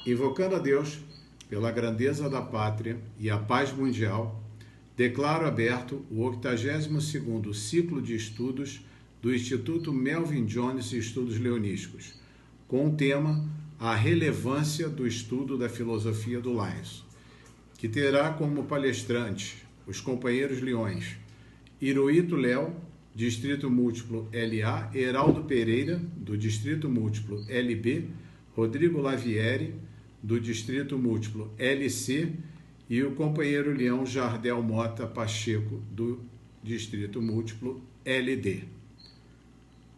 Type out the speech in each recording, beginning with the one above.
Invocando a Deus pela grandeza da pátria e a paz mundial, declaro aberto o 82º ciclo de estudos do Instituto Melvin Jones Estudos Leonísticos, com o tema A Relevância do Estudo da Filosofia do Lions, que terá como palestrantes os companheiros leões Hirohito Léo, Distrito Múltiplo LA, Heraldo Pereira, do Distrito Múltiplo LB, Rodrigo Lavieri, do Distrito Múltiplo LC, e o companheiro leão Jardel Mota Pacheco, do Distrito Múltiplo LD.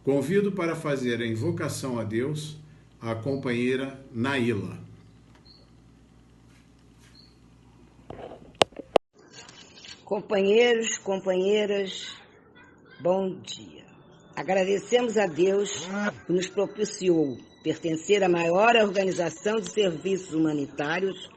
Convido para fazer a invocação a Deus a companheira Naila. Companheiros, companheiras, bom dia. Agradecemos a Deus que nos propiciou pertencer à maior organização de serviços humanitários,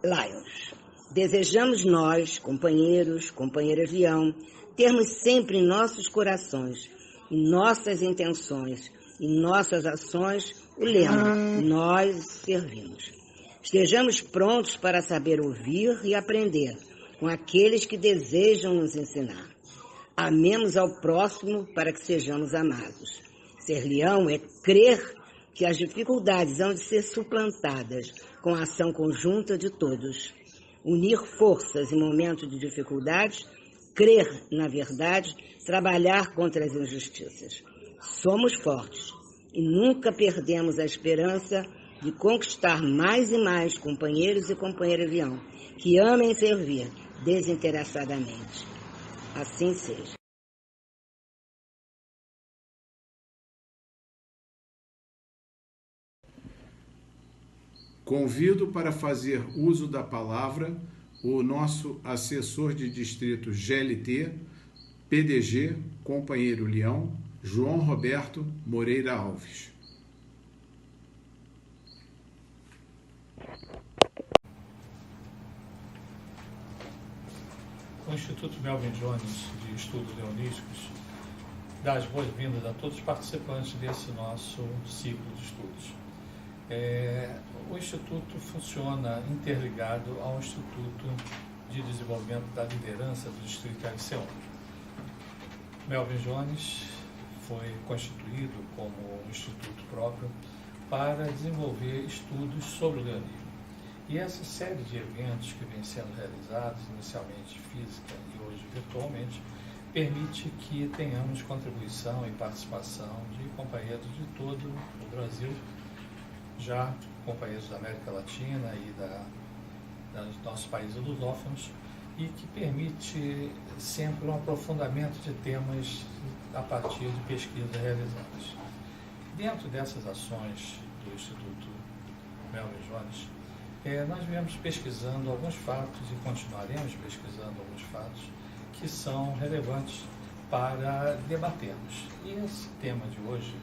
Lions. Desejamos nós, companheiros, companheiras leão, termos sempre em nossos corações, em nossas intenções, em nossas ações, o lema: nós servimos. Estejamos prontos para saber ouvir e aprender com aqueles que desejam nos ensinar. Amemos ao próximo para que sejamos amados. Ser leão é crer que as dificuldades hão de ser suplantadas com a ação conjunta de todos. Unir forças em momentos de dificuldades, crer na verdade, trabalhar contra as injustiças. Somos fortes e nunca perdemos a esperança de conquistar mais e mais companheiros e companheiras leão que amem servir desinteressadamente. Assim seja. Convido para fazer uso da palavra o nosso assessor de distrito GLT, PDG, companheiro leão, João Roberto Moreira Alves. O Instituto Melvin Jones de Estudos Leonísticos dá as boas-vindas a todos os participantes desse nosso ciclo de estudos. O Instituto funciona interligado ao Instituto de Desenvolvimento da Liderança do Distrito LC11. Melvin Jones foi constituído como um instituto próprio para desenvolver estudos sobre o leonismo. E essa série de eventos que vem sendo realizados, inicialmente física e hoje virtualmente, permite que tenhamos contribuição e participação de companheiros de todo o Brasil, já companheiros da América Latina e dos nossos países lusófonos, e que permite sempre um aprofundamento de temas a partir de pesquisas realizadas. Dentro dessas ações do Instituto Melvin Jones, nós viemos pesquisando alguns fatos e continuaremos pesquisando alguns fatos que são relevantes para debatermos. E esse tema de hoje,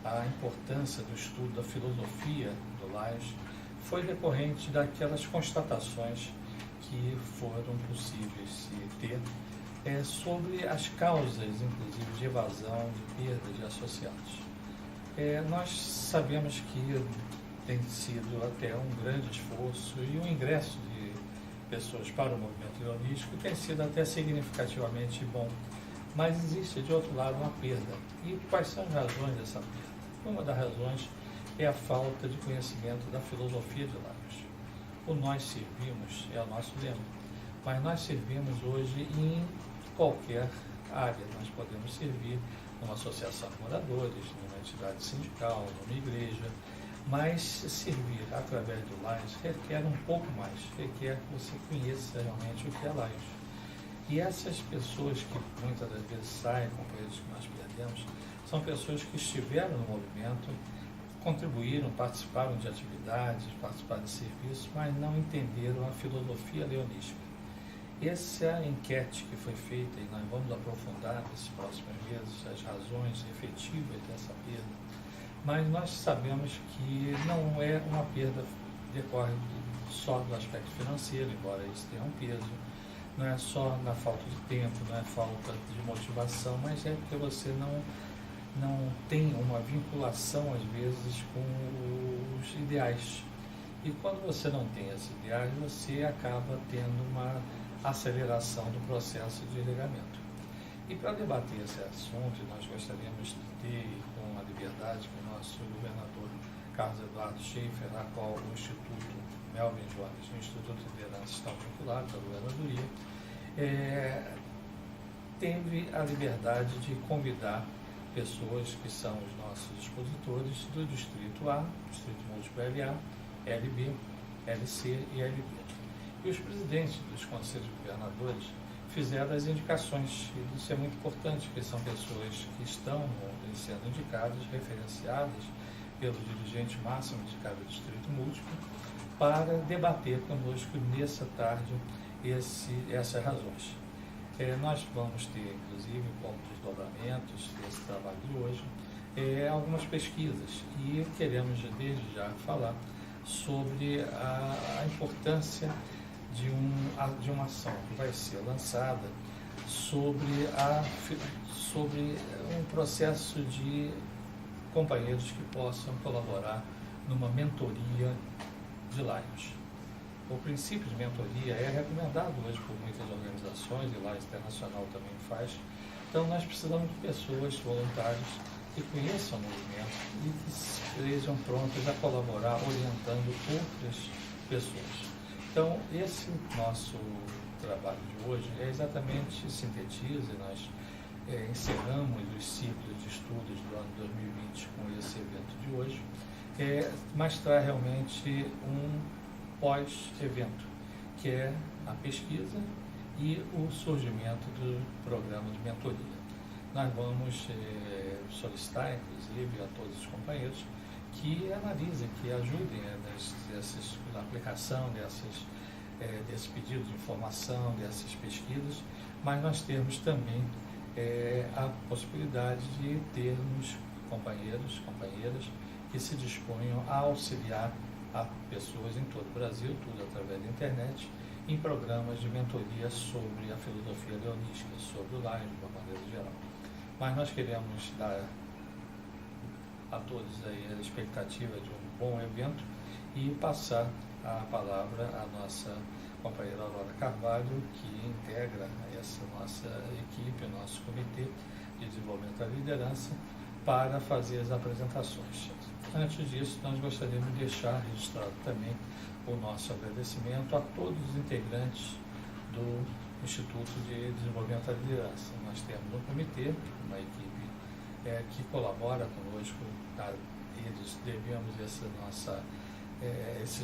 a importância do estudo da filosofia do Lions, foi decorrente daquelas constatações que foram possíveis se ter sobre as causas, inclusive, de evasão, de perda de associados. Nós sabemos que tem sido até um grande esforço e o ingresso de pessoas para o movimento leonístico tem sido até significativamente bom, mas existe, de outro lado, uma perda. E quais são as razões dessa perda? Uma das razões é a falta de conhecimento da filosofia de Lions. O nós servimos é o nosso lema, mas nós servimos hoje em qualquer área. Nós podemos servir numa associação de moradores, numa entidade sindical, numa igreja, mas servir através do Lions requer um pouco mais, requer que você conheça realmente o que é Lions. E essas pessoas que muitas das vezes saem, companheiros que nós perdemos, são pessoas que estiveram no movimento, contribuíram, participaram de atividades, participaram de serviços, mas não entenderam a filosofia leonística. Essa enquete que foi feita, e nós vamos aprofundar nesses próximos meses as razões efetivas dessa perda, mas nós sabemos que não é uma perda que decorre só do aspecto financeiro, embora isso tenha um peso, não é só na falta de tempo, não é falta de motivação, mas é porque você não não tem uma vinculação, às vezes, com os ideais. E quando você não tem esses ideais, você acaba tendo uma aceleração do processo de regramento. E para debater esse assunto, nós gostaríamos de ter, com a liberdade, com o nosso governador Carlos Eduardo Schaeffer, a qual o Instituto Melvin Jones e o Instituto de Liderança estão vinculados à governadoria, teve a liberdade de convidar pessoas que são os nossos expositores do Distrito A, Distrito Múltiplo LA, LB, LC e LB. E os presidentes dos conselhos de governadores fizeram as indicações, e isso é muito importante, porque são pessoas que estão sendo indicadas, referenciadas pelo dirigente máximo de cada distrito múltiplo, para debater conosco nessa tarde essas razões. Nós vamos ter, inclusive, como desdobramentos desse trabalho de hoje, algumas pesquisas, e queremos desde já falar sobre a importância de uma ação que vai ser lançada sobre um processo de companheiros que possam colaborar numa mentoria de Lions. O princípio de mentoria é recomendado hoje por muitas organizações, e Lions Internacional também faz. Então, nós precisamos de pessoas voluntárias que conheçam o movimento e que estejam prontas a colaborar, orientando outras pessoas. Então, esse nosso trabalho de hoje exatamente sintetiza, e nós encerramos os ciclos de estudos do ano 2020 com esse evento de hoje, mas traz realmente um pós-evento, que é a pesquisa e o surgimento do programa de mentoria. Nós vamos solicitar, inclusive, a todos os companheiros que analisem, que ajudem na aplicação desse pedido de informação, dessas pesquisas, mas nós temos também a possibilidade de termos companheiros, companheiras que se disponham a auxiliar a pessoas em todo o Brasil, tudo através da internet, em programas de mentoria sobre a filosofia leonística, sobre o Lions, de uma maneira geral. Mas nós queremos dar a todos aí a expectativa de um bom evento e passar a palavra à nossa companheira Aurora Carvalho, que integra essa nossa equipe, o nosso comitê de desenvolvimento da liderança, para fazer as apresentações. Antes disso, nós gostaríamos de deixar registrado também o nosso agradecimento a todos os integrantes do Instituto de Desenvolvimento da Liderança. Nós temos um comitê, uma equipe que colabora conosco, eles devemos esses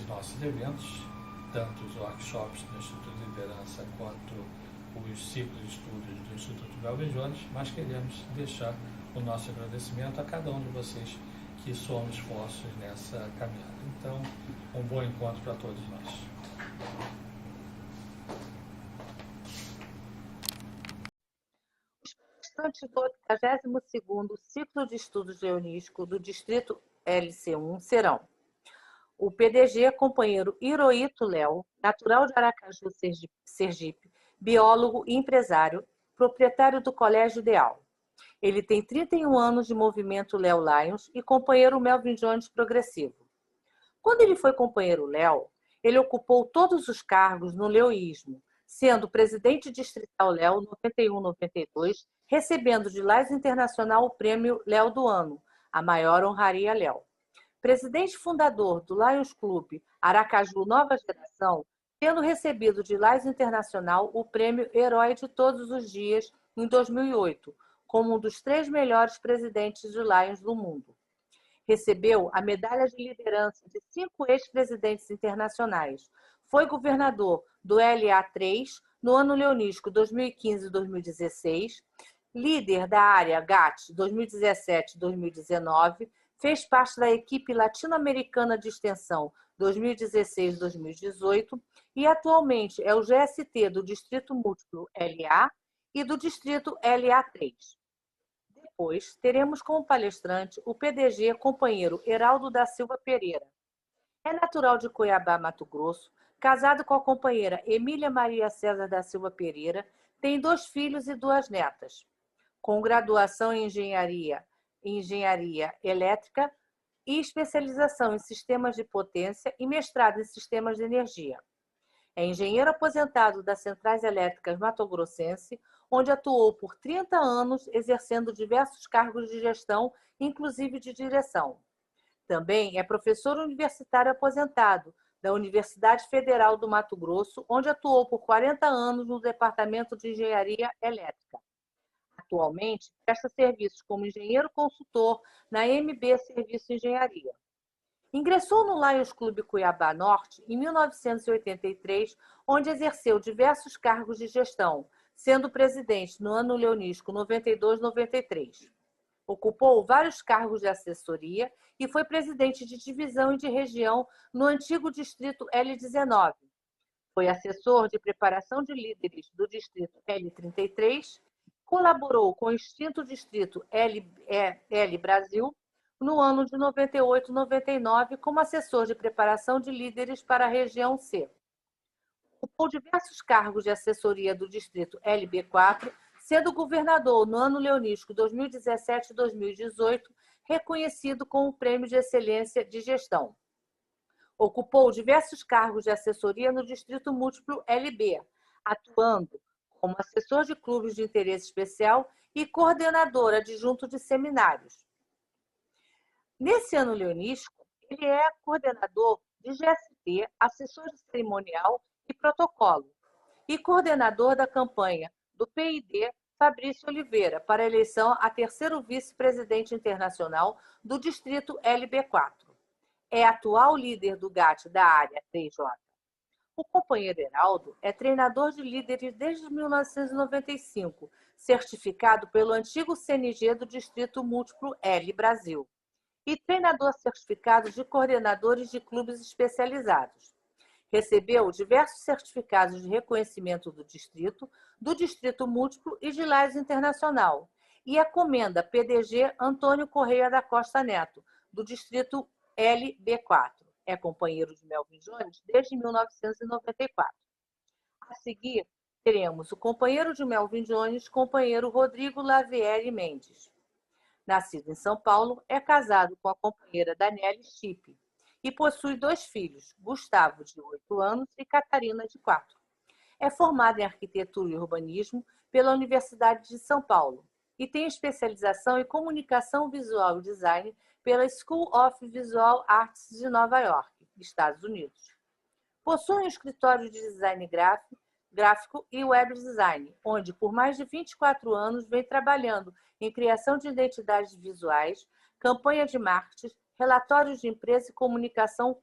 nossos eventos, tanto os workshops do Instituto de Liderança quanto os ciclos de estudos do Instituto Melvin Jones, mas queremos deixar o nosso agradecimento a cada um de vocês que somos esforços nessa caminhada. Então, um bom encontro para todos nós. Os participantes do 82º Ciclo de Estudos Leonístico do Distrito LC1 serão o PDG, companheiro Hirohito Léo, natural de Aracaju, Sergipe, biólogo e empresário, proprietário do Colégio Ideal. Ele tem 31 anos de movimento Léo Lions e companheiro Melvin Jones Progressivo. Quando ele foi companheiro Léo, ele ocupou todos os cargos no leoísmo, sendo presidente distrital Léo 91-92, recebendo de Lions Internacional o prêmio Léo do Ano, a maior honraria Léo. Presidente fundador do Lions Clube Aracaju Nova Geração, tendo recebido de Lions Internacional o prêmio Herói de Todos os Dias em 2008, como um dos 3 melhores presidentes de Lions do mundo. Recebeu a medalha de liderança de 5 ex-presidentes internacionais. Foi governador do LA3 no ano leonístico 2015 e 2016, líder da área GAT 2017-2019, fez parte da equipe latino-americana de extensão 2016-2018 e atualmente é o GST do Distrito Múltiplo LA e do Distrito LA3. Depois, teremos como palestrante o PDG companheiro Heraldo da Silva Pereira. É natural de Cuiabá, Mato Grosso, casado com a companheira Emília Maria César da Silva Pereira, tem 2 filhos e 2 netas. Com graduação em engenharia em engenharia elétrica e especialização em sistemas de potência e mestrado em sistemas de energia. É engenheiro aposentado das Centrais Elétricas Mato Grossense, onde atuou por 30 anos, exercendo diversos cargos de gestão, inclusive de direção. Também é professor universitário aposentado da Universidade Federal do Mato Grosso, onde atuou por 40 anos no Departamento de Engenharia Elétrica. Atualmente, presta serviços como engenheiro consultor na MB Serviço Engenharia. Ingressou no Lions Clube Cuiabá Norte em 1983, onde exerceu diversos cargos de gestão, sendo presidente no ano leonístico 92-93. Ocupou vários cargos de assessoria e foi presidente de divisão e de região no antigo distrito L19. Foi assessor de preparação de líderes do distrito L33, colaborou com o extinto distrito L Brasil no ano de 98-99 como assessor de preparação de líderes para a região C. Ocupou diversos cargos de assessoria do distrito LB4, sendo governador no ano leonístico 2017 e 2018, reconhecido com o Prêmio de Excelência de Gestão. Ocupou diversos cargos de assessoria no Distrito Múltiplo LB, atuando como assessor de clubes de interesse especial e coordenador adjunto de seminários. Nesse ano leonístico, ele é coordenador de GST, assessor de cerimonial e protocolo, e coordenador da campanha do PID Fabrício Oliveira para a eleição a terceiro vice-presidente internacional do Distrito LB4. É atual líder do GAT da área 3J. O companheiro Heraldo é treinador de líderes desde 1995, certificado pelo antigo CNG do Distrito Múltiplo L Brasil, e treinador certificado de coordenadores de clubes especializados. Recebeu diversos certificados de reconhecimento do Distrito Múltiplo e de Lions Internacional, e a comenda PDG Antônio Correia da Costa Neto, do Distrito LB4. É companheiro de Melvin Jones desde 1994. A seguir, teremos o companheiro de Melvin Jones, companheiro Rodrigo Lavieri Mendes. Nascido em São Paulo, é casado com a companheira Daniele Chipe e possui 2 filhos, Gustavo, de 8 anos, e Catarina, de 4. É formado em arquitetura e urbanismo pela Universidade de São Paulo e tem especialização em comunicação visual e design pela School of Visual Arts de Nova York, Estados Unidos. Possui um escritório de design gráfico e web design, onde por mais de 24 anos vem trabalhando em criação de identidades visuais, campanha de marketing, relatórios de empresa e comunicação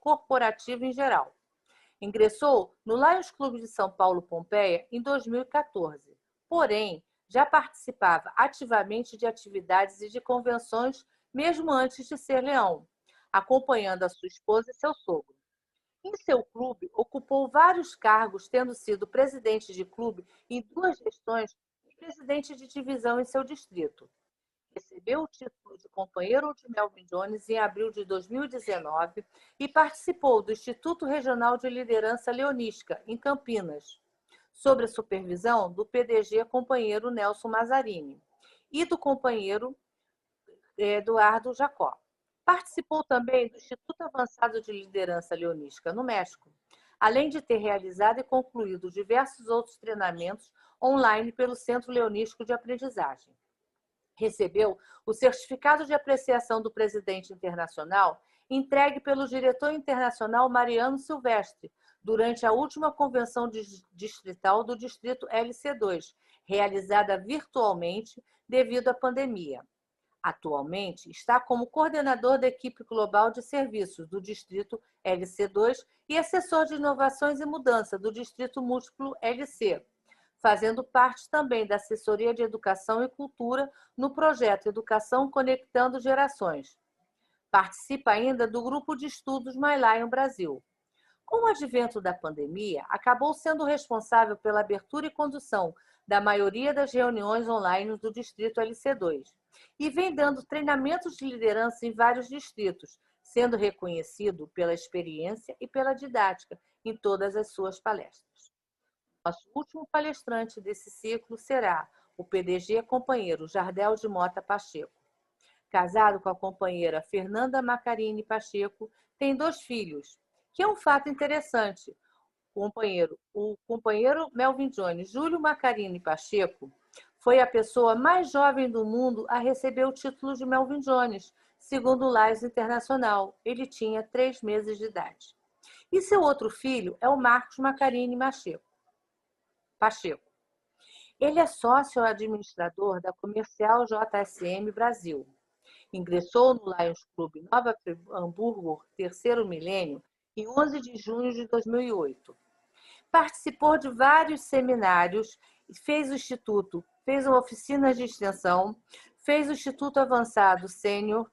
corporativa em geral. Ingressou no Lions Clube de São Paulo Pompeia em 2014, porém, já participava ativamente de atividades e de convenções mesmo antes de ser leão, acompanhando a sua esposa e seu sogro. Em seu clube, ocupou vários cargos, tendo sido presidente de clube em 2 gestões e presidente de divisão em seu distrito. Recebeu o título de companheiro de Melvin Jones em abril de 2019 e participou do Instituto Regional de Liderança Leonística, em Campinas, sob a supervisão do PDG companheiro Nelson Mazzarini e do companheiro Eduardo Jacó. Participou também do Instituto Avançado de Liderança Leonística, no México, além de ter realizado e concluído diversos outros treinamentos online pelo Centro Leonístico de Aprendizagem. Recebeu o certificado de apreciação do presidente internacional entregue pelo diretor internacional Mariano Silvestre durante a última convenção distrital do Distrito LC2, realizada virtualmente devido à pandemia. Atualmente, está como coordenador da equipe global de serviços do Distrito LC2 e assessor de inovações e mudança do Distrito Múltiplo LC, fazendo parte também da assessoria de educação e cultura no projeto Educação Conectando Gerações. Participa ainda do grupo de estudos My Lion Brasil. Com o advento da pandemia, acabou sendo responsável pela abertura e condução da maioria das reuniões online do Distrito LC2 e vem dando treinamentos de liderança em vários distritos, sendo reconhecido pela experiência e pela didática em todas as suas palestras. Nosso último palestrante desse ciclo será o PDG companheiro Jardel de Mota Pacheco. Casado com a companheira Fernanda Macarini Pacheco, tem 2 filhos, que é um fato interessante. O companheiro Melvin Jones, Júlio Macarini Pacheco, foi a pessoa mais jovem do mundo a receber o título de Melvin Jones, segundo o Lions Internacional. Ele tinha 3 meses de idade. E seu outro filho é o Marcos Macarini Pacheco. Ele é sócio administrador da Comercial JSM Brasil. Ingressou no Lions Clube Nova Hamburgo, terceiro milênio, em 11 de junho de 2008. Participou de vários seminários, fez uma oficina de extensão, fez o Instituto Avançado Sênior,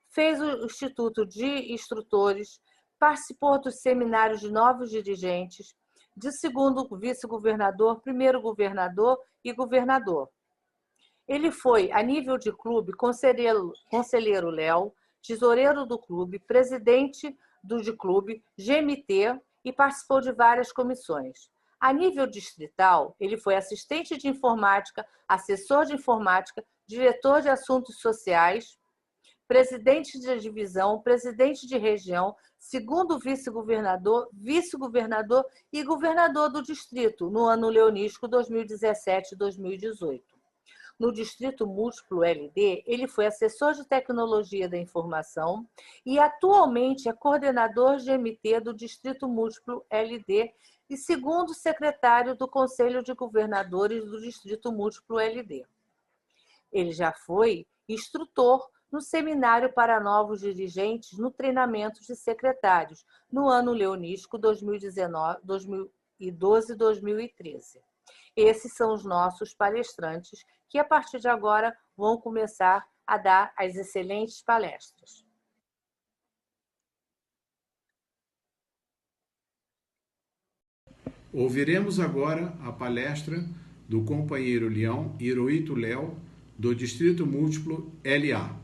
fez o Instituto de Instrutores, participou dos seminários de novos dirigentes, de segundo vice-governador, primeiro governador e governador. Ele foi, a nível de clube, conselheiro Léo, tesoureiro do clube, presidente de clube, GMT, e participou de várias comissões. A nível distrital, ele foi assistente de informática, assessor de informática, diretor de assuntos sociais, presidente de divisão, presidente de região, segundo vice-governador, vice-governador e governador do distrito no ano leonístico 2017-2018. No Distrito Múltiplo LD, ele foi assessor de tecnologia da informação e atualmente é coordenador GMT do Distrito Múltiplo LD e segundo secretário do Conselho de Governadores do Distrito Múltiplo LD. Ele já foi instrutor no Seminário para Novos Dirigentes no treinamento de secretários, no ano leonístico 2012-2013. Esses são os nossos palestrantes, que a partir de agora vão começar a dar as excelentes palestras. Ouviremos agora a palestra do companheiro Leão Hirohito Léo, do Distrito Múltiplo LA.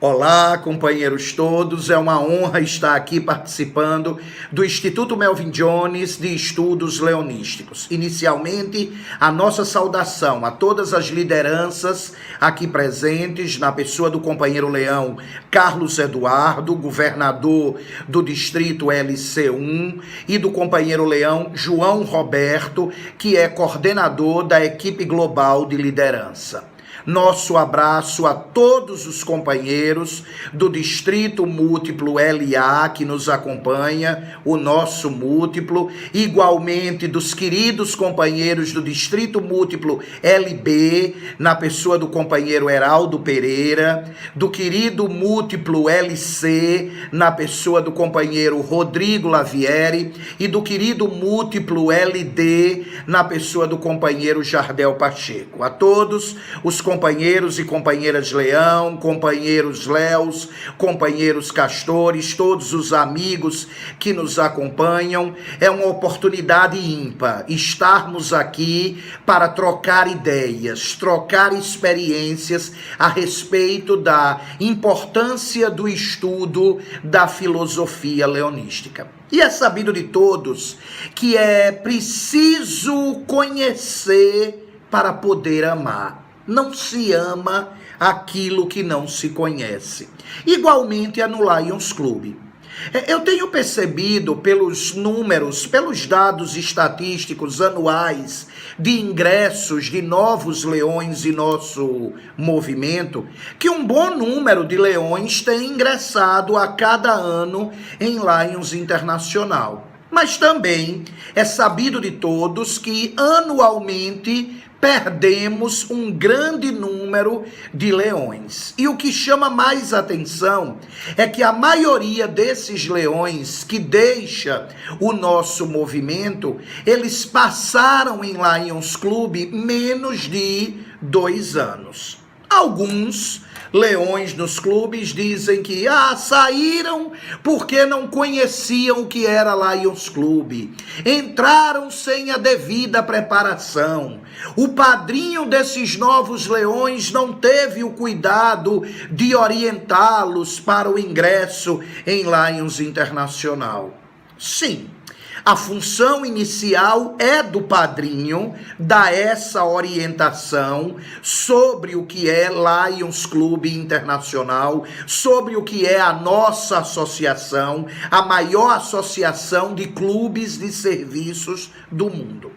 Olá, companheiros todos, é uma honra estar aqui participando do Instituto Melvin Jones de Estudos Leonísticos. Inicialmente, a nossa saudação a todas as lideranças aqui presentes, na pessoa do companheiro Leão Carlos Eduardo, governador do Distrito LC1, e do companheiro Leão João Roberto, que é coordenador da equipe global de liderança. Nosso abraço a todos os companheiros do Distrito Múltiplo LA que nos acompanha, o nosso múltiplo, igualmente dos queridos companheiros do Distrito Múltiplo LB, na pessoa do companheiro Heraldo Pereira, do querido Múltiplo LC, na pessoa do companheiro Rodrigo Lavieri, e do querido Múltiplo LD, na pessoa do companheiro Jardel Pacheco. A todos os companheiros e companheiras Leão, companheiros Léos, companheiros Castores, todos os amigos que nos acompanham, é uma oportunidade ímpar estarmos aqui para trocar ideias, trocar experiências a respeito da importância do estudo da filosofia leonística. E é sabido de todos que é preciso conhecer para poder amar. Não se ama aquilo que não se conhece. Igualmente é no Lions Club. Eu tenho percebido pelos números, pelos dados estatísticos anuais de ingressos de novos leões em nosso movimento, que um bom número de leões tem ingressado a cada ano em Lions Internacional. Mas também é sabido de todos que anualmente perdemos um grande número de leões. E o que chama mais atenção é que a maioria desses leões que deixa o nosso movimento, eles passaram em Lions Club menos de 2 anos. Alguns leões nos clubes dizem que saíram porque não conheciam o que era Lions Club. Entraram sem a devida preparação. O padrinho desses novos leões não teve o cuidado de orientá-los para o ingresso em Lions Internacional. Sim, A função inicial é do padrinho dar essa orientação sobre o que é Lions Clube Internacional, sobre o que é a nossa associação, a maior associação de clubes de serviços do mundo.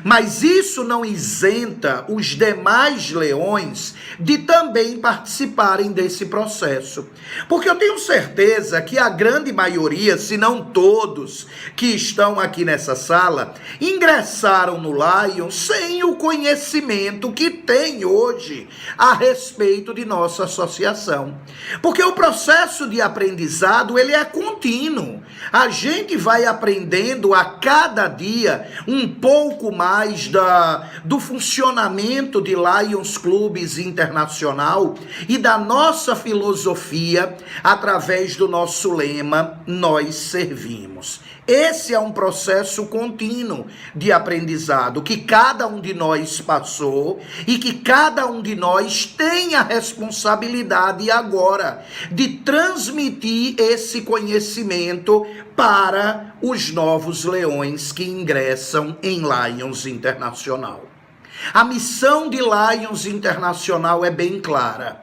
Mas isso não isenta os demais leões de também participarem desse processo. Porque eu tenho certeza que a grande maioria, se não todos que estão aqui nessa sala, ingressaram no Lions sem o conhecimento que tem hoje a respeito de nossa associação. Porque o processo de aprendizado, ele é contínuo. A gente vai aprendendo a cada dia um pouco mais do funcionamento de Lions Clubes Internacional e da nossa filosofia através do nosso lema, nós servimos. Esse é um processo contínuo de aprendizado que cada um de nós passou e que cada um de nós tem a responsabilidade agora de transmitir esse conhecimento para os novos leões que ingressam em Lions Internacional. A missão de Lions Internacional é bem clara: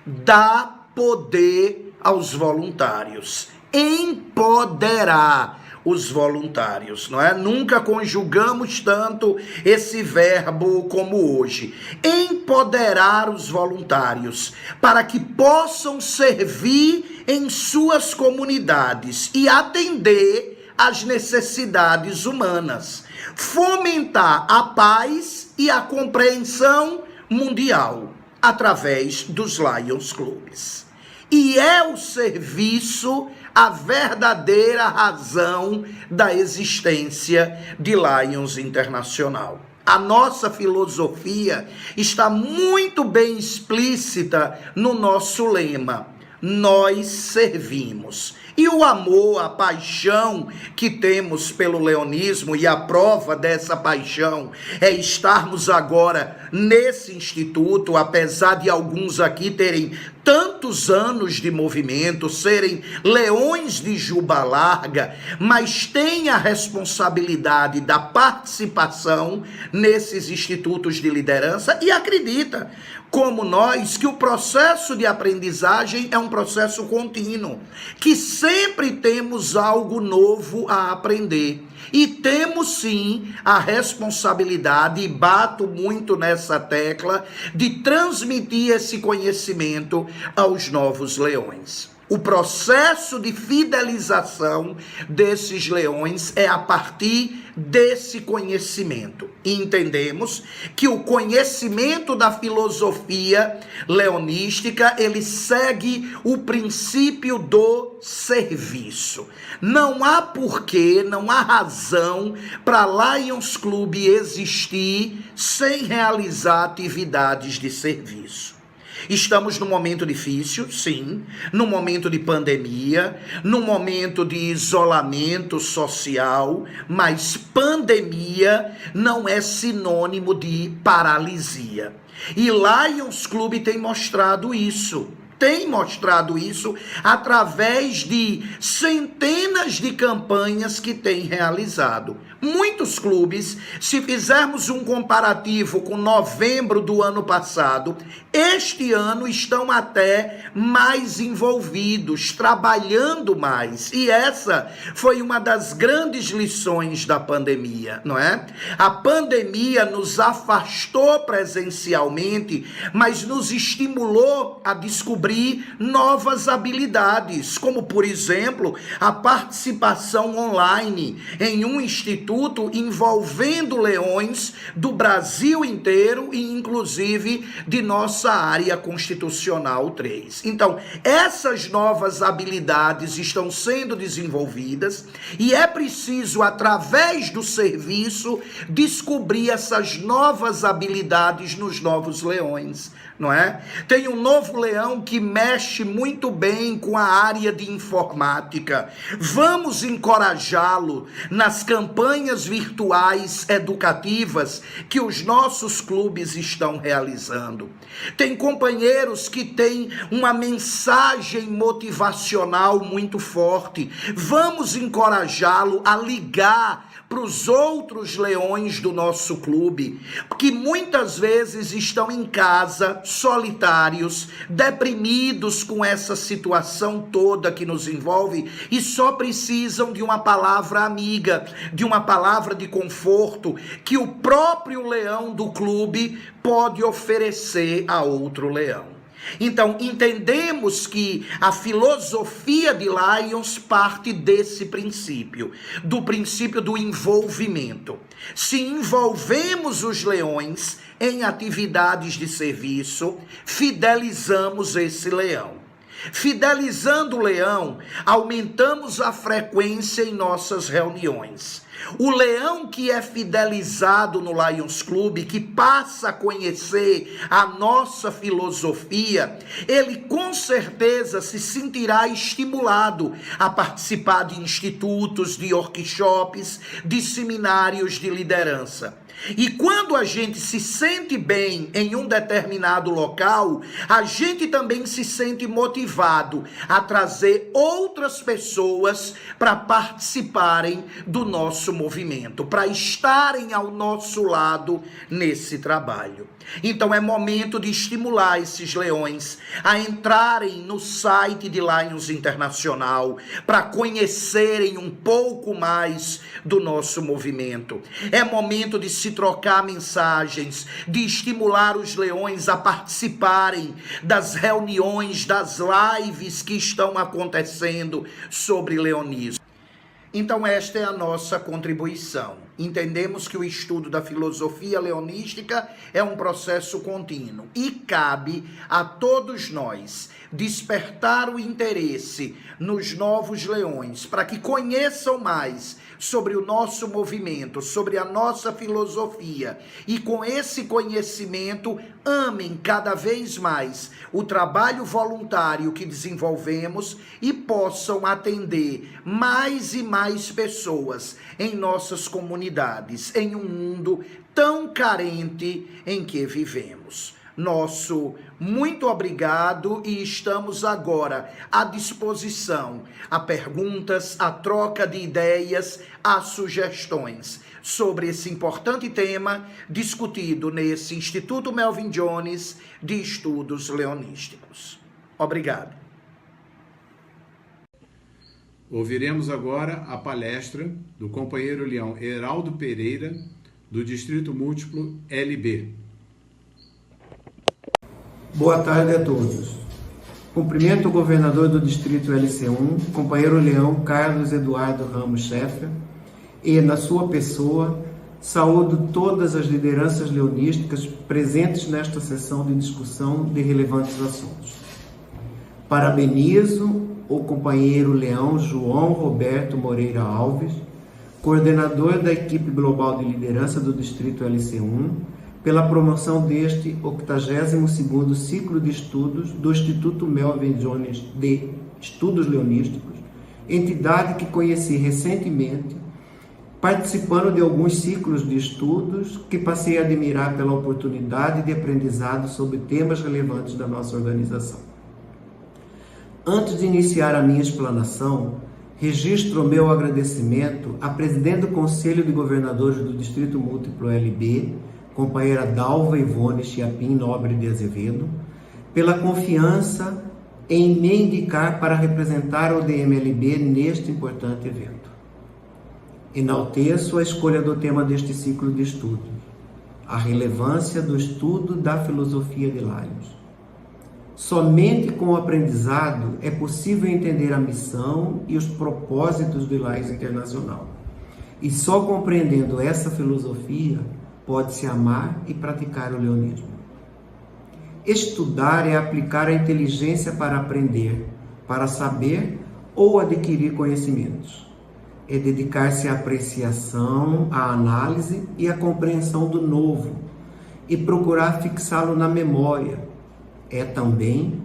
dar poder aos voluntários, empoderar os voluntários, não é? Nunca conjugamos tanto esse verbo como hoje. Empoderar os voluntários para que possam servir em suas comunidades e atender às necessidades humanas. Fomentar a paz e a compreensão mundial através dos Lions Clubes. E é o serviço a verdadeira razão da existência de Lions Internacional. A nossa filosofia está muito bem explícita no nosso lema: nós servimos. E o amor, a paixão que temos pelo leonismo, e a prova dessa paixão é estarmos agora nesse instituto, apesar de alguns aqui terem tantos anos de movimento, serem leões de juba larga, mas têm a responsabilidade da participação nesses institutos de liderança e acredita, como nós, que o processo de aprendizagem é um processo contínuo, que sempre temos algo novo a aprender. E temos sim a responsabilidade, e bato muito nessa tecla, de transmitir esse conhecimento aos novos leões. O processo de fidelização desses leões é a partir desse conhecimento. E entendemos que o conhecimento da filosofia leonística, ele segue o princípio do serviço. Não há porquê, não há razão para Lions Club existir sem realizar atividades de serviço. Estamos num momento difícil, sim, num momento de pandemia, num momento de isolamento social, mas pandemia não é sinônimo de paralisia. E Lions Club tem mostrado isso. Através de centenas de campanhas que tem realizado. Muitos clubes, se fizermos um comparativo com novembro do ano passado, este ano estão até mais envolvidos, trabalhando mais. E essa foi uma das grandes lições da pandemia, não é? A pandemia nos afastou presencialmente, mas nos estimulou a descobrir novas habilidades, como, por exemplo, a participação online em um instituto envolvendo leões do Brasil inteiro e inclusive de nossa área constitucional 3. Então, essas novas habilidades estão sendo desenvolvidas e é preciso, através do serviço, descobrir essas novas habilidades nos novos leões, não é? Tem um novo leão que que mexe muito bem com a área de informática. Vamos encorajá-lo nas campanhas virtuais educativas que os nossos clubes estão realizando. Tem companheiros que têm uma mensagem motivacional muito forte. Vamos encorajá-lo a ligar para os outros leões do nosso clube, que muitas vezes estão em casa, solitários, deprimidos com essa situação toda que nos envolve e só precisam de uma palavra amiga, de uma palavra de conforto que o próprio leão do clube pode oferecer a outro leão. Então, entendemos que a filosofia de Lions parte desse princípio, do princípio do envolvimento. Se envolvemos os leões em atividades de serviço, fidelizamos esse leão. Fidelizando o leão, aumentamos a frequência em nossas reuniões. O leão que é fidelizado no Lions Club, que passa a conhecer a nossa filosofia, ele com certeza se sentirá estimulado a participar de institutos, de workshops, de seminários de liderança. E quando a gente se sente bem em um determinado local, a gente também se sente motivado a trazer outras pessoas para participarem do nosso movimento, para estarem ao nosso lado nesse trabalho. Então é momento de estimular esses leões a entrarem no site de Lions Internacional para conhecerem um pouco mais do nosso movimento. É momento de se trocar mensagens, de estimular os leões a participarem das reuniões, das lives que estão acontecendo sobre leonismo. Então esta é a nossa contribuição. Entendemos que o estudo da filosofia leonística é um processo contínuo e cabe a todos nós despertar o interesse nos novos leões para que conheçam mais sobre o nosso movimento, sobre a nossa filosofia e com esse conhecimento amem cada vez mais o trabalho voluntário que desenvolvemos e possam atender mais e mais pessoas em nossas comunidades, em um mundo tão carente em que vivemos. Nosso muito obrigado e estamos agora à disposição a perguntas, a troca de ideias, a sugestões sobre esse importante tema discutido nesse Instituto Melvin Jones de Estudos Leonísticos. Obrigado. Ouviremos agora a palestra do companheiro leão Heraldo Pereira, do Distrito Múltiplo LB. Boa tarde a todos. Cumprimento o governador do Distrito LC1, companheiro leão Carlos Eduardo Ramos Scheffer, e, na sua pessoa, saúdo todas as lideranças leonísticas presentes nesta sessão de discussão de relevantes assuntos. Parabenizo o companheiro leão João Roberto Moreira Alves, coordenador da equipe global de liderança do Distrito LC1, pela promoção deste 82º ciclo de estudos do Instituto Melvin Jones de Estudos Leonísticos, entidade que conheci recentemente, participando de alguns ciclos de estudos que passei a admirar pela oportunidade de aprendizado sobre temas relevantes da nossa organização. Antes de iniciar a minha explanação, registro o meu agradecimento à presidente do Conselho de Governadores do Distrito Múltiplo LB, companheira Dalva Ivone Chiapim Nobre de Azevedo, pela confiança em me indicar para representar o DMLB neste importante evento. Enalteço a escolha do tema deste ciclo de estudos, a relevância do estudo da filosofia de Lions. Somente com o aprendizado é possível entender a missão e os propósitos do Lions Internacional. E só compreendendo essa filosofia pode-se amar e praticar o leonismo. Estudar é aplicar a inteligência para aprender, para saber ou adquirir conhecimentos. É dedicar-se à apreciação, à análise e à compreensão do novo e procurar fixá-lo na memória. É também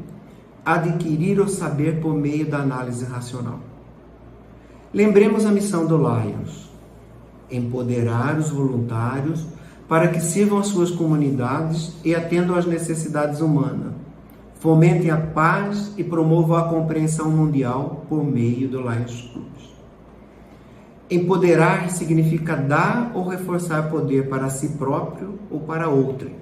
adquirir o saber por meio da análise racional. Lembremos a missão do Lions: empoderar os voluntários para que sirvam as suas comunidades e atendam às necessidades humanas, fomentem a paz e promovam a compreensão mundial por meio do Lions Clubs. Empoderar significa dar ou reforçar poder para si próprio ou para outrem.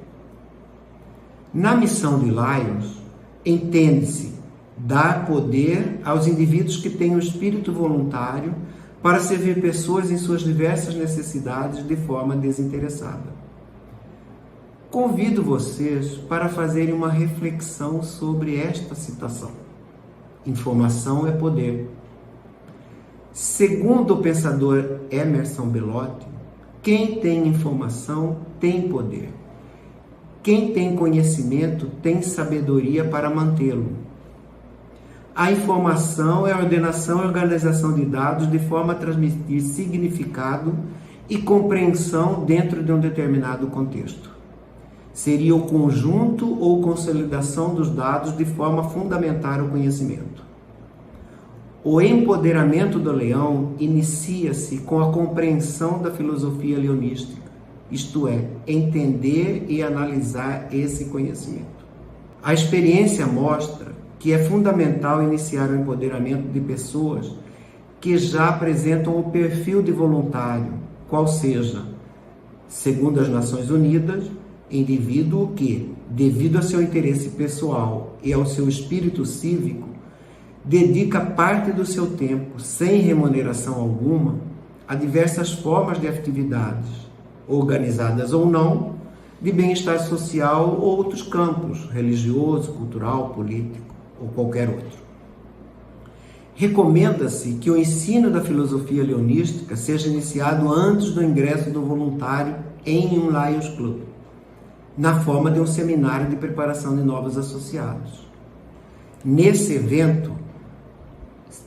Na missão de Lions, entende-se dar poder aos indivíduos que têm o espírito voluntário para servir pessoas em suas diversas necessidades de forma desinteressada. Convido vocês para fazerem uma reflexão sobre esta citação. Informação é poder. Segundo o pensador Emerson Belotti, quem tem informação tem poder. Quem tem conhecimento tem sabedoria para mantê-lo. A informação é a ordenação e organização de dados de forma a transmitir significado e compreensão dentro de um determinado contexto. Seria o conjunto ou consolidação dos dados de forma a fundamentar o conhecimento. O empoderamento do leão inicia-se com a compreensão da filosofia leonística, isto é, entender e analisar esse conhecimento. A experiência mostra que é fundamental iniciar o empoderamento de pessoas que já apresentam o perfil de voluntário, qual seja, segundo as Nações Unidas, indivíduo que, devido a seu interesse pessoal e ao seu espírito cívico, dedica parte do seu tempo, sem remuneração alguma, a diversas formas de atividades, organizadas ou não, de bem-estar social ou outros campos, religioso, cultural, político ou qualquer outro. Recomenda-se que o ensino da filosofia leonística seja iniciado antes do ingresso do voluntário em um Lions Club, na forma de um seminário de preparação de novos associados. Nesse evento,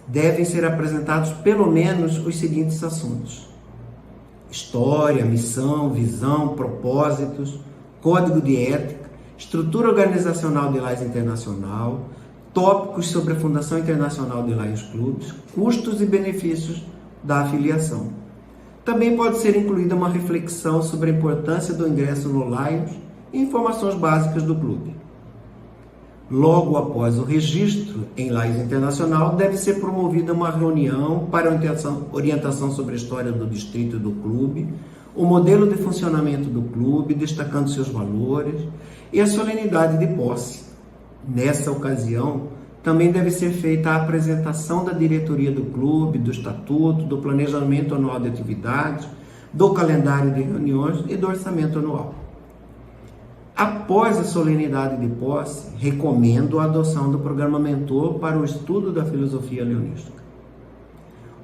devem ser apresentados pelo menos os seguintes assuntos: história, missão, visão, propósitos, código de ética, estrutura organizacional de Lions Internacional, tópicos sobre a Fundação Internacional de Lions Clubs, custos e benefícios da afiliação. Também pode ser incluída uma reflexão sobre a importância do ingresso no Lions e informações básicas do clube. Logo após o registro em Lions Internacional, deve ser promovida uma reunião para orientação sobre a história do distrito e do clube, o modelo de funcionamento do clube, destacando seus valores, e a solenidade de posse. Nessa ocasião, também deve ser feita a apresentação da diretoria do clube, do estatuto, do planejamento anual de atividades, do calendário de reuniões e do orçamento anual. Após a solenidade de posse, recomendo a adoção do programa Mentor para o estudo da filosofia leonística.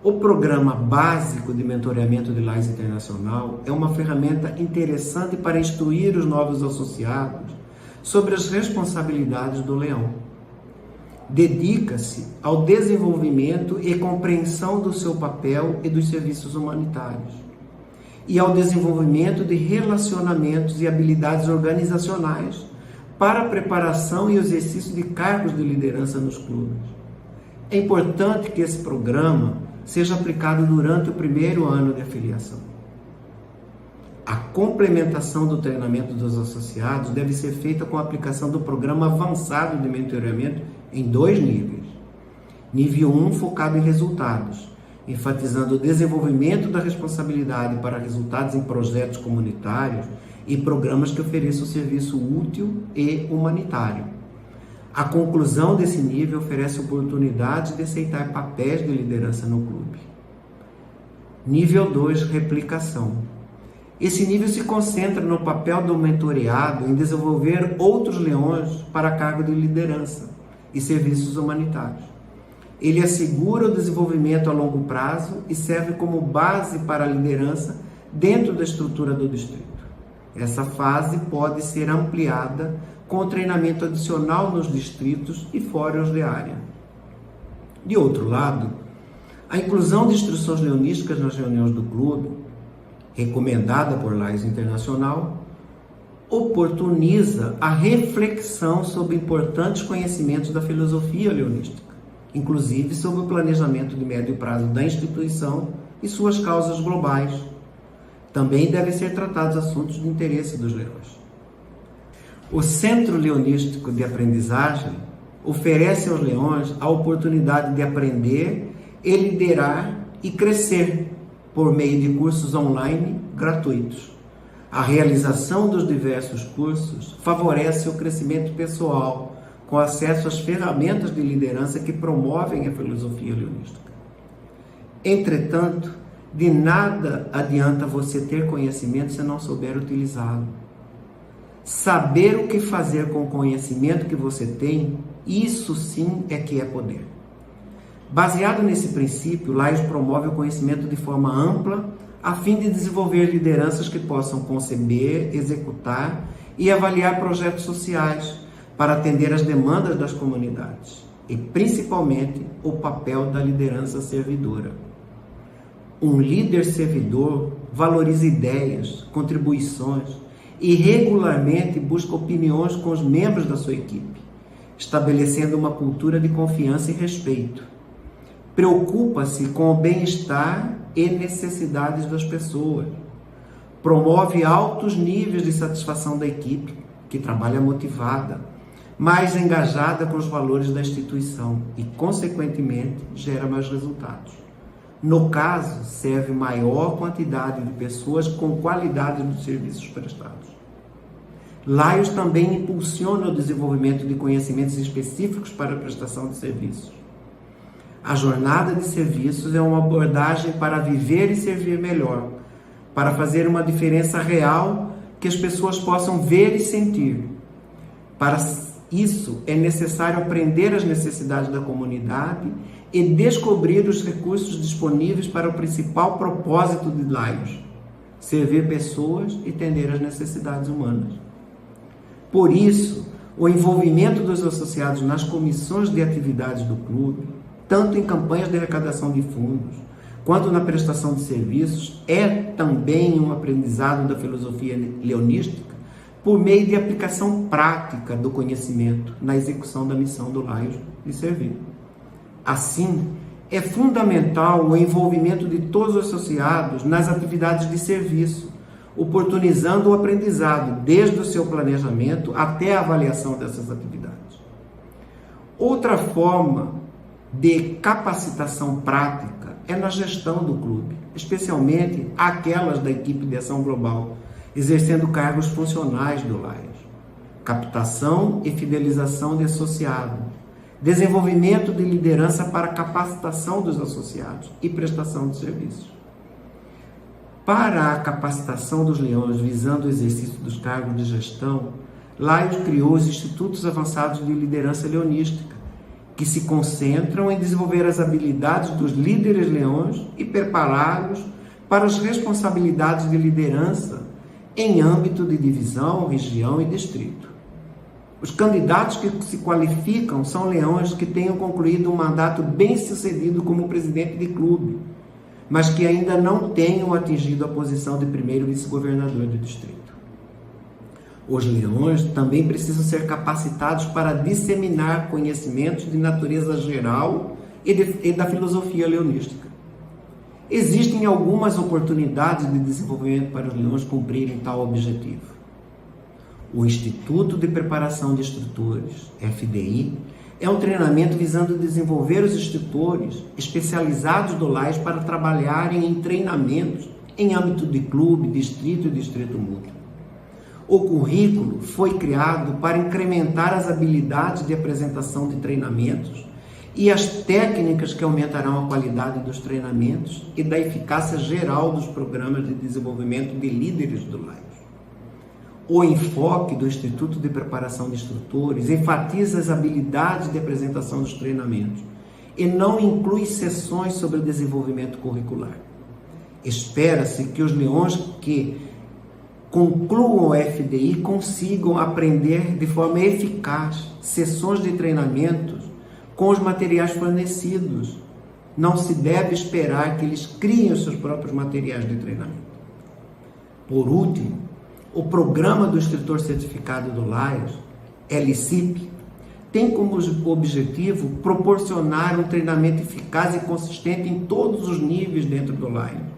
O programa básico de mentoreamento de Lions Internacional é uma ferramenta interessante para instruir os novos associados sobre as responsabilidades do leão. Dedica-se ao desenvolvimento e compreensão do seu papel e dos serviços humanitários, e ao desenvolvimento de relacionamentos e habilidades organizacionais para a preparação e exercício de cargos de liderança nos clubes. É importante que esse programa seja aplicado durante o primeiro ano de afiliação. A complementação do treinamento dos associados deve ser feita com a aplicação do programa avançado de mentoreamento em 2 níveis. Nível 1, focado em resultados, enfatizando o desenvolvimento da responsabilidade para resultados em projetos comunitários e programas que ofereçam serviço útil e humanitário. A conclusão desse nível oferece oportunidade de aceitar papéis de liderança no clube. Nível 2, replicação. Esse nível se concentra no papel do mentoreado em desenvolver outros leões para cargo de liderança e serviços humanitários. Ele assegura o desenvolvimento a longo prazo e serve como base para a liderança dentro da estrutura do distrito. Essa fase pode ser ampliada com treinamento adicional nos distritos e fóruns de área. De outro lado, a inclusão de instruções leonísticas nas reuniões do clube, recomendada por Lions Internacional, oportuniza a reflexão sobre importantes conhecimentos da filosofia leonística, inclusive sobre o planejamento de médio prazo da instituição e suas causas globais. Também devem ser tratados assuntos de interesse dos leões. O Centro Leonístico de Aprendizagem oferece aos leões a oportunidade de aprender e liderar e crescer por meio de cursos online gratuitos. A realização dos diversos cursos favorece o crescimento pessoal, com acesso às ferramentas de liderança que promovem a filosofia leonística. Entretanto, de nada adianta você ter conhecimento se não souber utilizá-lo. Saber o que fazer com o conhecimento que você tem, isso sim é que é poder. Baseado nesse princípio, Laios promove o conhecimento de forma ampla, a fim de desenvolver lideranças que possam conceber, executar e avaliar projetos sociais para atender às demandas das comunidades e, principalmente, o papel da liderança servidora. Um líder servidor valoriza ideias, contribuições e regularmente busca opiniões com os membros da sua equipe, estabelecendo uma cultura de confiança e respeito. Preocupa-se com o bem-estar e necessidades das pessoas. Promove altos níveis de satisfação da equipe, que trabalha motivada, mais engajada com os valores da instituição e, consequentemente, gera mais resultados. No caso, serve maior quantidade de pessoas com qualidade dos serviços prestados. Laios também impulsiona o desenvolvimento de conhecimentos específicos para a prestação de serviços. A jornada de serviços é uma abordagem para viver e servir melhor, para fazer uma diferença real que as pessoas possam ver e sentir. Para isso, é necessário aprender as necessidades da comunidade e descobrir os recursos disponíveis para o principal propósito de Laios: servir pessoas e atender às necessidades humanas. Por isso, o envolvimento dos associados nas comissões de atividades do clube, tanto em campanhas de arrecadação de fundos, quanto na prestação de serviços, é também um aprendizado da filosofia leonística por meio de aplicação prática do conhecimento na execução da missão do Laios de servir. Assim, é fundamental o envolvimento de todos os associados nas atividades de serviço, oportunizando o aprendizado desde o seu planejamento até a avaliação dessas atividades. Outra forma de capacitação prática é na gestão do clube, especialmente aquelas da equipe de ação global, exercendo cargos funcionais do Laios: captação e fidelização de associados, desenvolvimento de liderança para capacitação dos associados e prestação de serviços. Para a capacitação dos leões visando o exercício dos cargos de gestão, Laios criou os Institutos Avançados de Liderança Leonística, que se concentram em desenvolver as habilidades dos líderes leões e prepará-los para as responsabilidades de liderança em âmbito de divisão, região e distrito. Os candidatos que se qualificam são leões que tenham concluído um mandato bem-sucedido como presidente de clube, mas que ainda não tenham atingido a posição de primeiro vice-governador do distrito. Os leões também precisam ser capacitados para disseminar conhecimentos de natureza geral e da filosofia leonística. Existem algumas oportunidades de desenvolvimento para os leões cumprirem tal objetivo. O Instituto de Preparação de Instrutores, FDI, é um treinamento visando desenvolver os instrutores especializados do Laios para trabalharem em treinamentos em âmbito de clube, distrito e distrito mútuo. O currículo foi criado para incrementar as habilidades de apresentação de treinamentos e as técnicas que aumentarão a qualidade dos treinamentos e da eficácia geral dos programas de desenvolvimento de líderes do Laios. O enfoque do Instituto de Preparação de Instrutores enfatiza as habilidades de apresentação dos treinamentos e não inclui sessões sobre desenvolvimento curricular. Espera-se que os leões que concluam o FDI consigam aprender de forma eficaz sessões de treinamentos com os materiais fornecidos. Não se deve esperar que eles criem os seus próprios materiais de treinamento. Por último, O Programa do Instrutor Certificado do Lions, LCIP, tem como objetivo proporcionar um treinamento eficaz e consistente em todos os níveis dentro do Lions,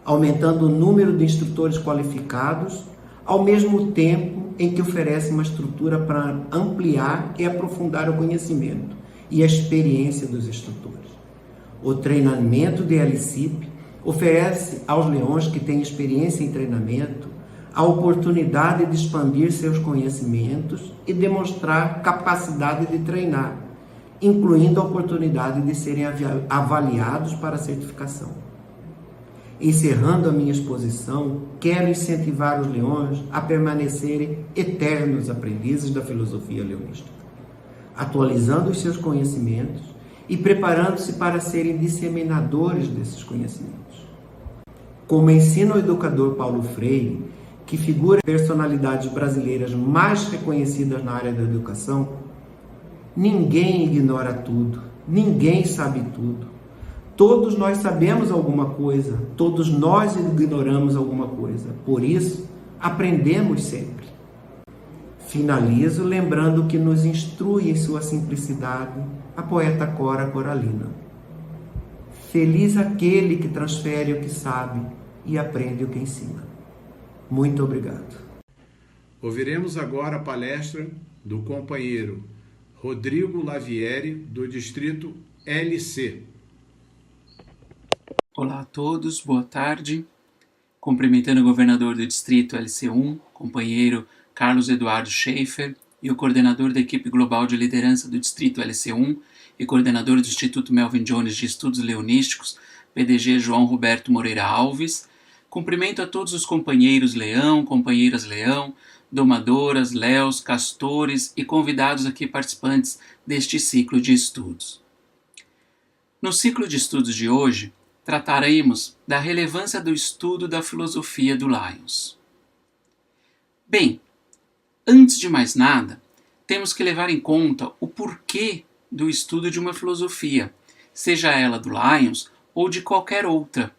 aumentando o número de instrutores qualificados, ao mesmo tempo em que oferece uma estrutura para ampliar e aprofundar o conhecimento e a experiência dos instrutores. O treinamento de LCIP oferece aos leões que têm experiência em treinamento a oportunidade de expandir seus conhecimentos e demonstrar capacidade de treinar, incluindo a oportunidade de serem avaliados para a certificação. Encerrando a minha exposição, quero incentivar os leões a permanecerem eternos aprendizes da filosofia leonística, atualizando os seus conhecimentos e preparando-se para serem disseminadores desses conhecimentos. Como ensina o educador Paulo Freire, que figura personalidades brasileiras mais reconhecidas na área da educação, ninguém ignora tudo, ninguém sabe tudo. Todos nós sabemos alguma coisa, todos nós ignoramos alguma coisa. Por isso, aprendemos sempre. Finalizo lembrando que nos instrui em sua simplicidade a poeta Cora Coralina. Feliz aquele que transfere o que sabe e aprende o que ensina. Muito obrigado. Ouviremos agora a palestra do companheiro Rodrigo Lavieri, do Distrito LC. Olá a todos, boa tarde. Cumprimentando o governador do Distrito LC1, companheiro Carlos Eduardo Schaefer, e o coordenador da equipe global de liderança do Distrito LC1 e coordenador do Instituto Melvin Jones de Estudos Leonísticos, PDG João Roberto Moreira Alves. Cumprimento a todos os companheiros leão, companheiras leão, domadoras, léus, castores e convidados aqui participantes deste ciclo de estudos. No ciclo de estudos de hoje, trataremos da relevância do estudo da filosofia do Lions. Bem, antes de mais nada, temos que levar em conta o porquê do estudo de uma filosofia, seja ela do Lions ou de qualquer outra.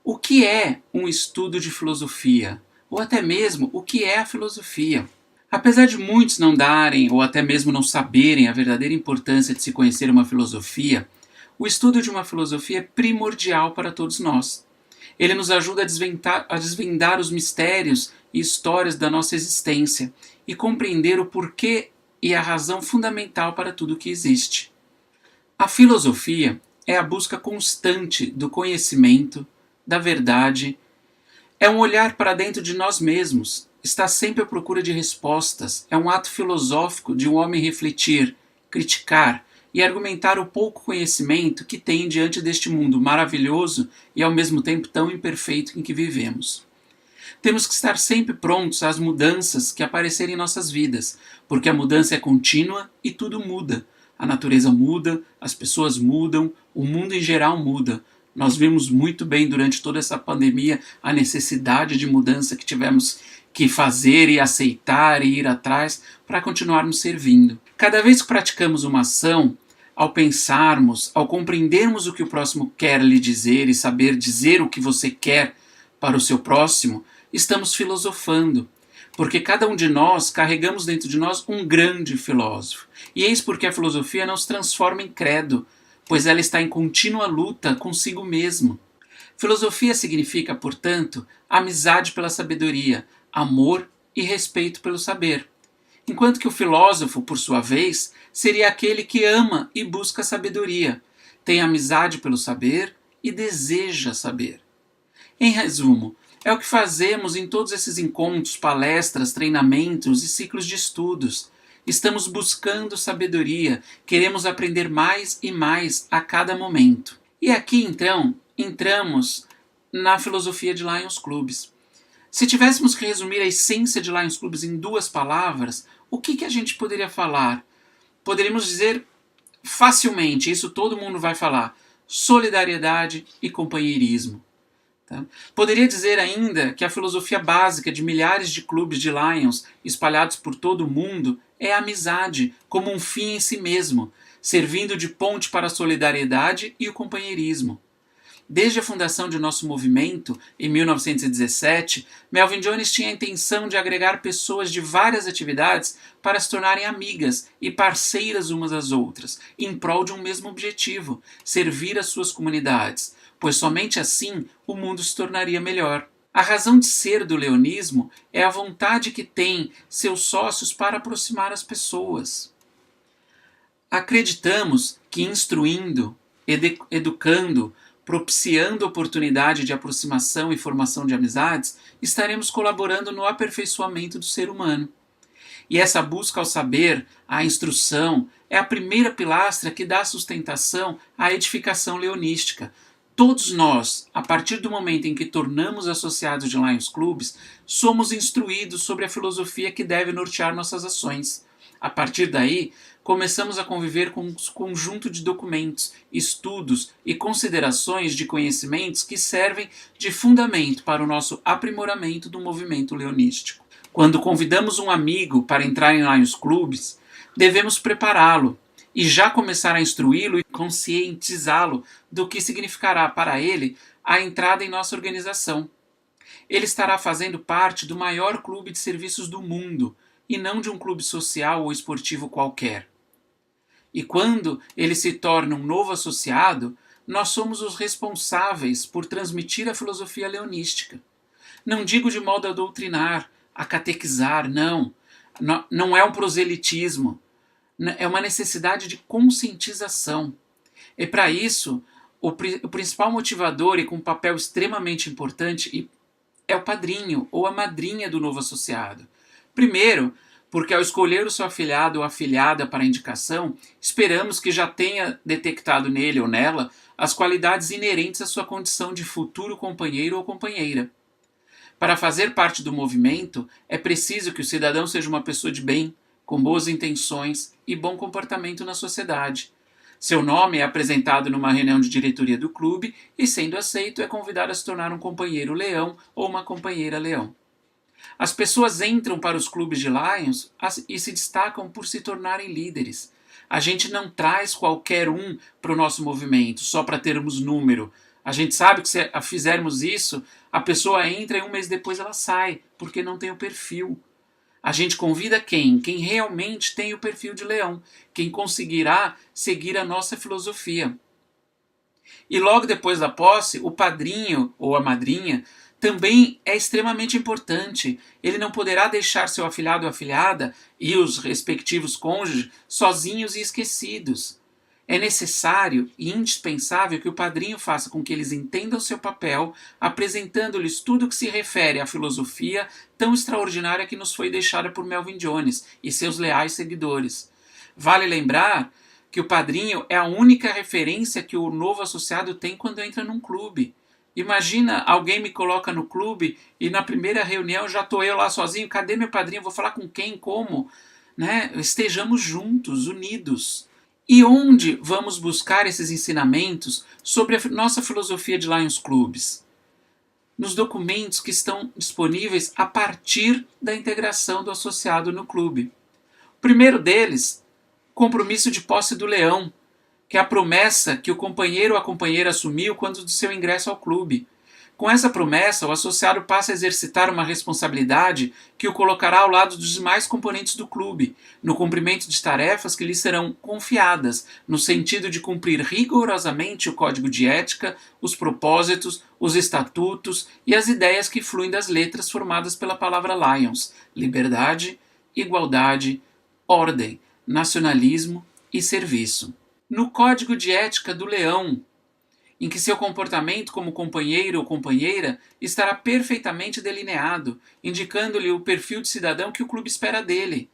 O que é um estudo de filosofia? Ou até mesmo, o que é a filosofia? Apesar de muitos não darem ou até mesmo não saberem a verdadeira importância de se conhecer uma filosofia, o estudo de uma filosofia é primordial para todos nós. Ele nos ajuda a desvendar os mistérios e histórias da nossa existência e compreender o porquê e a razão fundamental para tudo o que existe. A filosofia é a busca constante do conhecimento, da verdade, é um olhar para dentro de nós mesmos, está sempre à procura de respostas, é um ato filosófico de um homem refletir, criticar e argumentar o pouco conhecimento que tem diante deste mundo maravilhoso e ao mesmo tempo tão imperfeito em que vivemos. Temos que estar sempre prontos às mudanças que aparecerem em nossas vidas, porque a mudança é contínua e tudo muda. A natureza muda, as pessoas mudam, o mundo em geral muda. Nós vimos muito bem durante toda essa pandemia a necessidade de mudança que tivemos que fazer e aceitar e ir atrás para continuarmos servindo. Cada vez que praticamos uma ação, ao pensarmos, ao compreendermos o que o próximo quer lhe dizer e saber dizer o que você quer para o seu próximo, estamos filosofando. Porque cada um de nós carregamos dentro de nós um grande filósofo. E eis porque a filosofia não se transforma em credo, pois ela está em contínua luta consigo mesmo. Filosofia significa, portanto, amizade pela sabedoria, amor e respeito pelo saber. Enquanto que o filósofo, por sua vez, seria aquele que ama e busca sabedoria, tem amizade pelo saber e deseja saber. Em resumo, é o que fazemos em todos esses encontros, palestras, treinamentos e ciclos de estudos. Estamos buscando sabedoria, queremos aprender mais e mais a cada momento. E aqui, então, entramos na filosofia de Lions Clubs. Se tivéssemos que resumir a essência de Lions Clubs em 2 palavras, o que a gente poderia falar? Poderíamos dizer facilmente, isso todo mundo vai falar, solidariedade e companheirismo. Tá? Poderia dizer ainda que a filosofia básica de milhares de clubes de Lions espalhados por todo o mundo é a amizade como um fim em si mesmo, servindo de ponte para a solidariedade e o companheirismo. Desde a fundação de nosso movimento, em 1917, Melvin Jones tinha a intenção de agregar pessoas de várias atividades para se tornarem amigas e parceiras umas das outras, em prol de um mesmo objetivo, servir as suas comunidades, pois somente assim o mundo se tornaria melhor. A razão de ser do leonismo é a vontade que têm seus sócios para aproximar as pessoas. Acreditamos que instruindo, educando, propiciando oportunidade de aproximação e formação de amizades, estaremos colaborando no aperfeiçoamento do ser humano. E essa busca ao saber, à instrução, é a primeira pilastra que dá sustentação à edificação leonística. Todos nós, a partir do momento em que tornamos associados de Lions Clubes, somos instruídos sobre a filosofia que deve nortear nossas ações. A partir daí, começamos a conviver com um conjunto de documentos, estudos e considerações de conhecimentos que servem de fundamento para o nosso aprimoramento do movimento leonístico. Quando convidamos um amigo para entrar em Lions Clubes, devemos prepará-lo e já começar a instruí-lo e conscientizá-lo do que significará para ele a entrada em nossa organização. Ele estará fazendo parte do maior clube de serviços do mundo, e não de um clube social ou esportivo qualquer. E quando ele se torna um novo associado, nós somos os responsáveis por transmitir a filosofia leonística. Não digo de modo a doutrinar, a catequizar, não. Não é um proselitismo. É uma necessidade de conscientização. E para isso, o principal motivador e com um papel extremamente importante é o padrinho ou a madrinha do novo associado. Primeiro, porque ao escolher o seu afilhado ou afilhada para a indicação, esperamos que já tenha detectado nele ou nela as qualidades inerentes à sua condição de futuro companheiro ou companheira. Para fazer parte do movimento, é preciso que o cidadão seja uma pessoa de bem, com boas intenções e bom comportamento na sociedade. Seu nome é apresentado numa reunião de diretoria do clube e, sendo aceito, é convidado a se tornar um companheiro leão ou uma companheira leão. As pessoas entram para os clubes de Lions e se destacam por se tornarem líderes. A gente não traz qualquer um para o nosso movimento, só para termos número. A gente sabe que se fizermos isso, a pessoa entra e um mês depois ela sai, porque não tem o perfil. A gente convida quem? Quem realmente tem o perfil de leão, quem conseguirá seguir a nossa filosofia. E logo depois da posse, o padrinho ou a madrinha também é extremamente importante. Ele não poderá deixar seu afilhado ou afilhada e os respectivos cônjuges sozinhos e esquecidos. É necessário e indispensável que o padrinho faça com que eles entendam seu papel, apresentando-lhes tudo o que se refere à filosofia tão extraordinária que nos foi deixada por Melvin Jones e seus leais seguidores. Vale lembrar que o padrinho é a única referência que o novo associado tem quando entra num clube. Imagina, alguém me coloca no clube e na primeira reunião já estou eu lá sozinho. Cadê meu padrinho? Vou falar com quem? Como? Né? Estejamos juntos, unidos. E onde vamos buscar esses ensinamentos sobre a nossa filosofia de Lions Clubes? Nos documentos que estão disponíveis a partir da integração do associado no clube. O primeiro deles, compromisso de posse do leão, que é a promessa que o companheiro ou a companheira assumiu quando do seu ingresso ao clube. Com essa promessa, o associado passa a exercitar uma responsabilidade que o colocará ao lado dos demais componentes do clube, no cumprimento de tarefas que lhe serão confiadas, no sentido de cumprir rigorosamente o código de ética, os propósitos, os estatutos e as ideias que fluem das letras formadas pela palavra Lions: liberdade, igualdade, ordem, nacionalismo e serviço. No código de ética do leão, em que seu comportamento como companheiro ou companheira estará perfeitamente delineado, indicando-lhe o perfil de cidadão que o clube espera dele.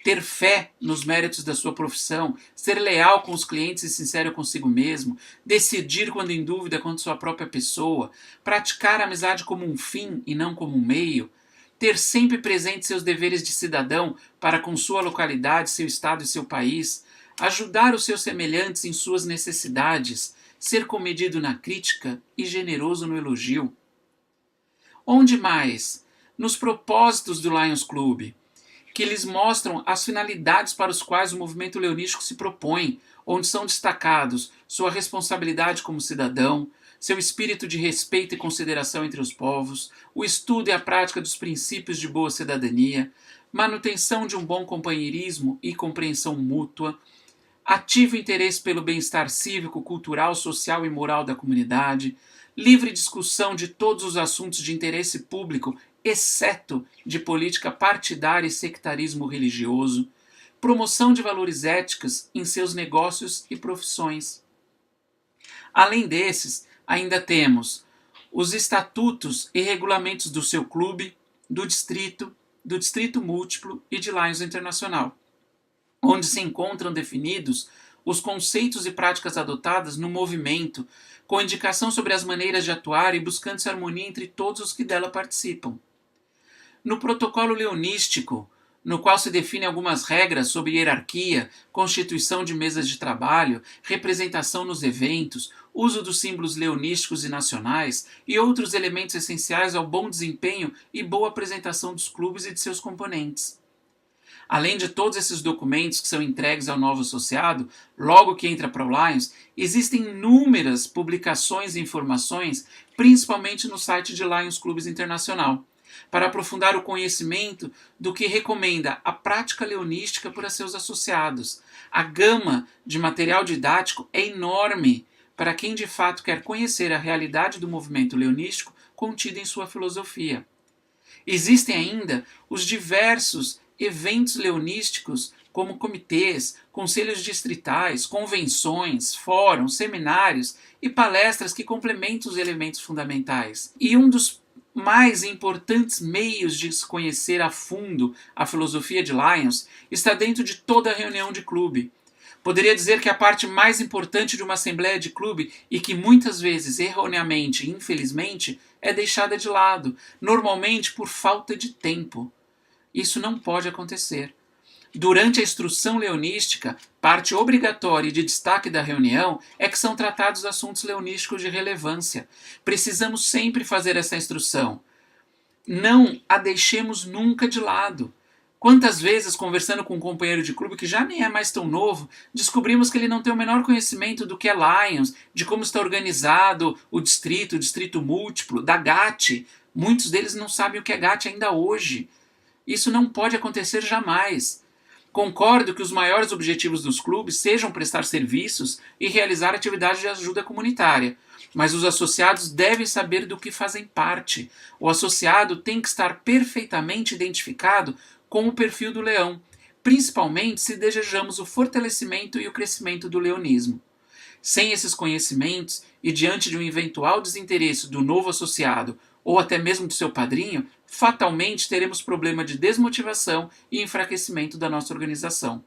Ter fé nos méritos da sua profissão, ser leal com os clientes e sincero consigo mesmo, decidir quando em dúvida quanto à sua própria pessoa, praticar a amizade como um fim e não como um meio, ter sempre presente seus deveres de cidadão para com sua localidade, seu estado e seu país, ajudar os seus semelhantes em suas necessidades, ser comedido na crítica e generoso no elogio. Onde mais? Nos propósitos do Lions Club, que lhes mostram as finalidades para os quais o movimento leonístico se propõe, onde são destacados sua responsabilidade como cidadão, seu espírito de respeito e consideração entre os povos, o estudo e a prática dos princípios de boa cidadania, manutenção de um bom companheirismo e compreensão mútua, ativo interesse pelo bem-estar cívico, cultural, social e moral da comunidade, livre discussão de todos os assuntos de interesse público, exceto de política partidária e sectarismo religioso, promoção de valores éticos em seus negócios e profissões. Além desses, ainda temos os estatutos e regulamentos do seu clube, do distrito múltiplo e de Lions Internacional, onde se encontram definidos os conceitos e práticas adotadas no movimento, com indicação sobre as maneiras de atuar e buscando-se harmonia entre todos os que dela participam. No protocolo leonístico, no qual se definem algumas regras sobre hierarquia, constituição de mesas de trabalho, representação nos eventos, uso dos símbolos leonísticos e nacionais e outros elementos essenciais ao bom desempenho e boa apresentação dos clubes e de seus componentes. Além de todos esses documentos que são entregues ao novo associado, logo que entra para o Lions, existem inúmeras publicações e informações, principalmente no site de Lions Clubes Internacional, para aprofundar o conhecimento do que recomenda a prática leonística para seus associados. A gama de material didático é enorme para quem de fato quer conhecer a realidade do movimento leonístico contida em sua filosofia. Existem ainda os diversos eventos leonísticos, como comitês, conselhos distritais, convenções, fóruns, seminários e palestras que complementam os elementos fundamentais. E um dos mais importantes meios de se conhecer a fundo a filosofia de Lions está dentro de toda a reunião de clube. Poderia dizer que a parte mais importante de uma assembleia de clube e que muitas vezes, erroneamente e infelizmente, é deixada de lado, normalmente por falta de tempo. Isso não pode acontecer. Durante a instrução leonística, parte obrigatória e de destaque da reunião é que são tratados assuntos leonísticos de relevância. Precisamos sempre fazer essa instrução. Não a deixemos nunca de lado. Quantas vezes, conversando com um companheiro de clube que já nem é mais tão novo, descobrimos que ele não tem o menor conhecimento do que é Lions, de como está organizado o distrito múltiplo, da GAT. Muitos deles não sabem o que é GAT ainda hoje. Isso não pode acontecer jamais. Concordo que os maiores objetivos dos clubes sejam prestar serviços e realizar atividades de ajuda comunitária, mas os associados devem saber do que fazem parte. O associado tem que estar perfeitamente identificado com o perfil do leão, principalmente se desejamos o fortalecimento e o crescimento do leonismo. Sem esses conhecimentos e diante de um eventual desinteresse do novo associado ou até mesmo do seu padrinho, fatalmente teremos problema de desmotivação e enfraquecimento da nossa organização.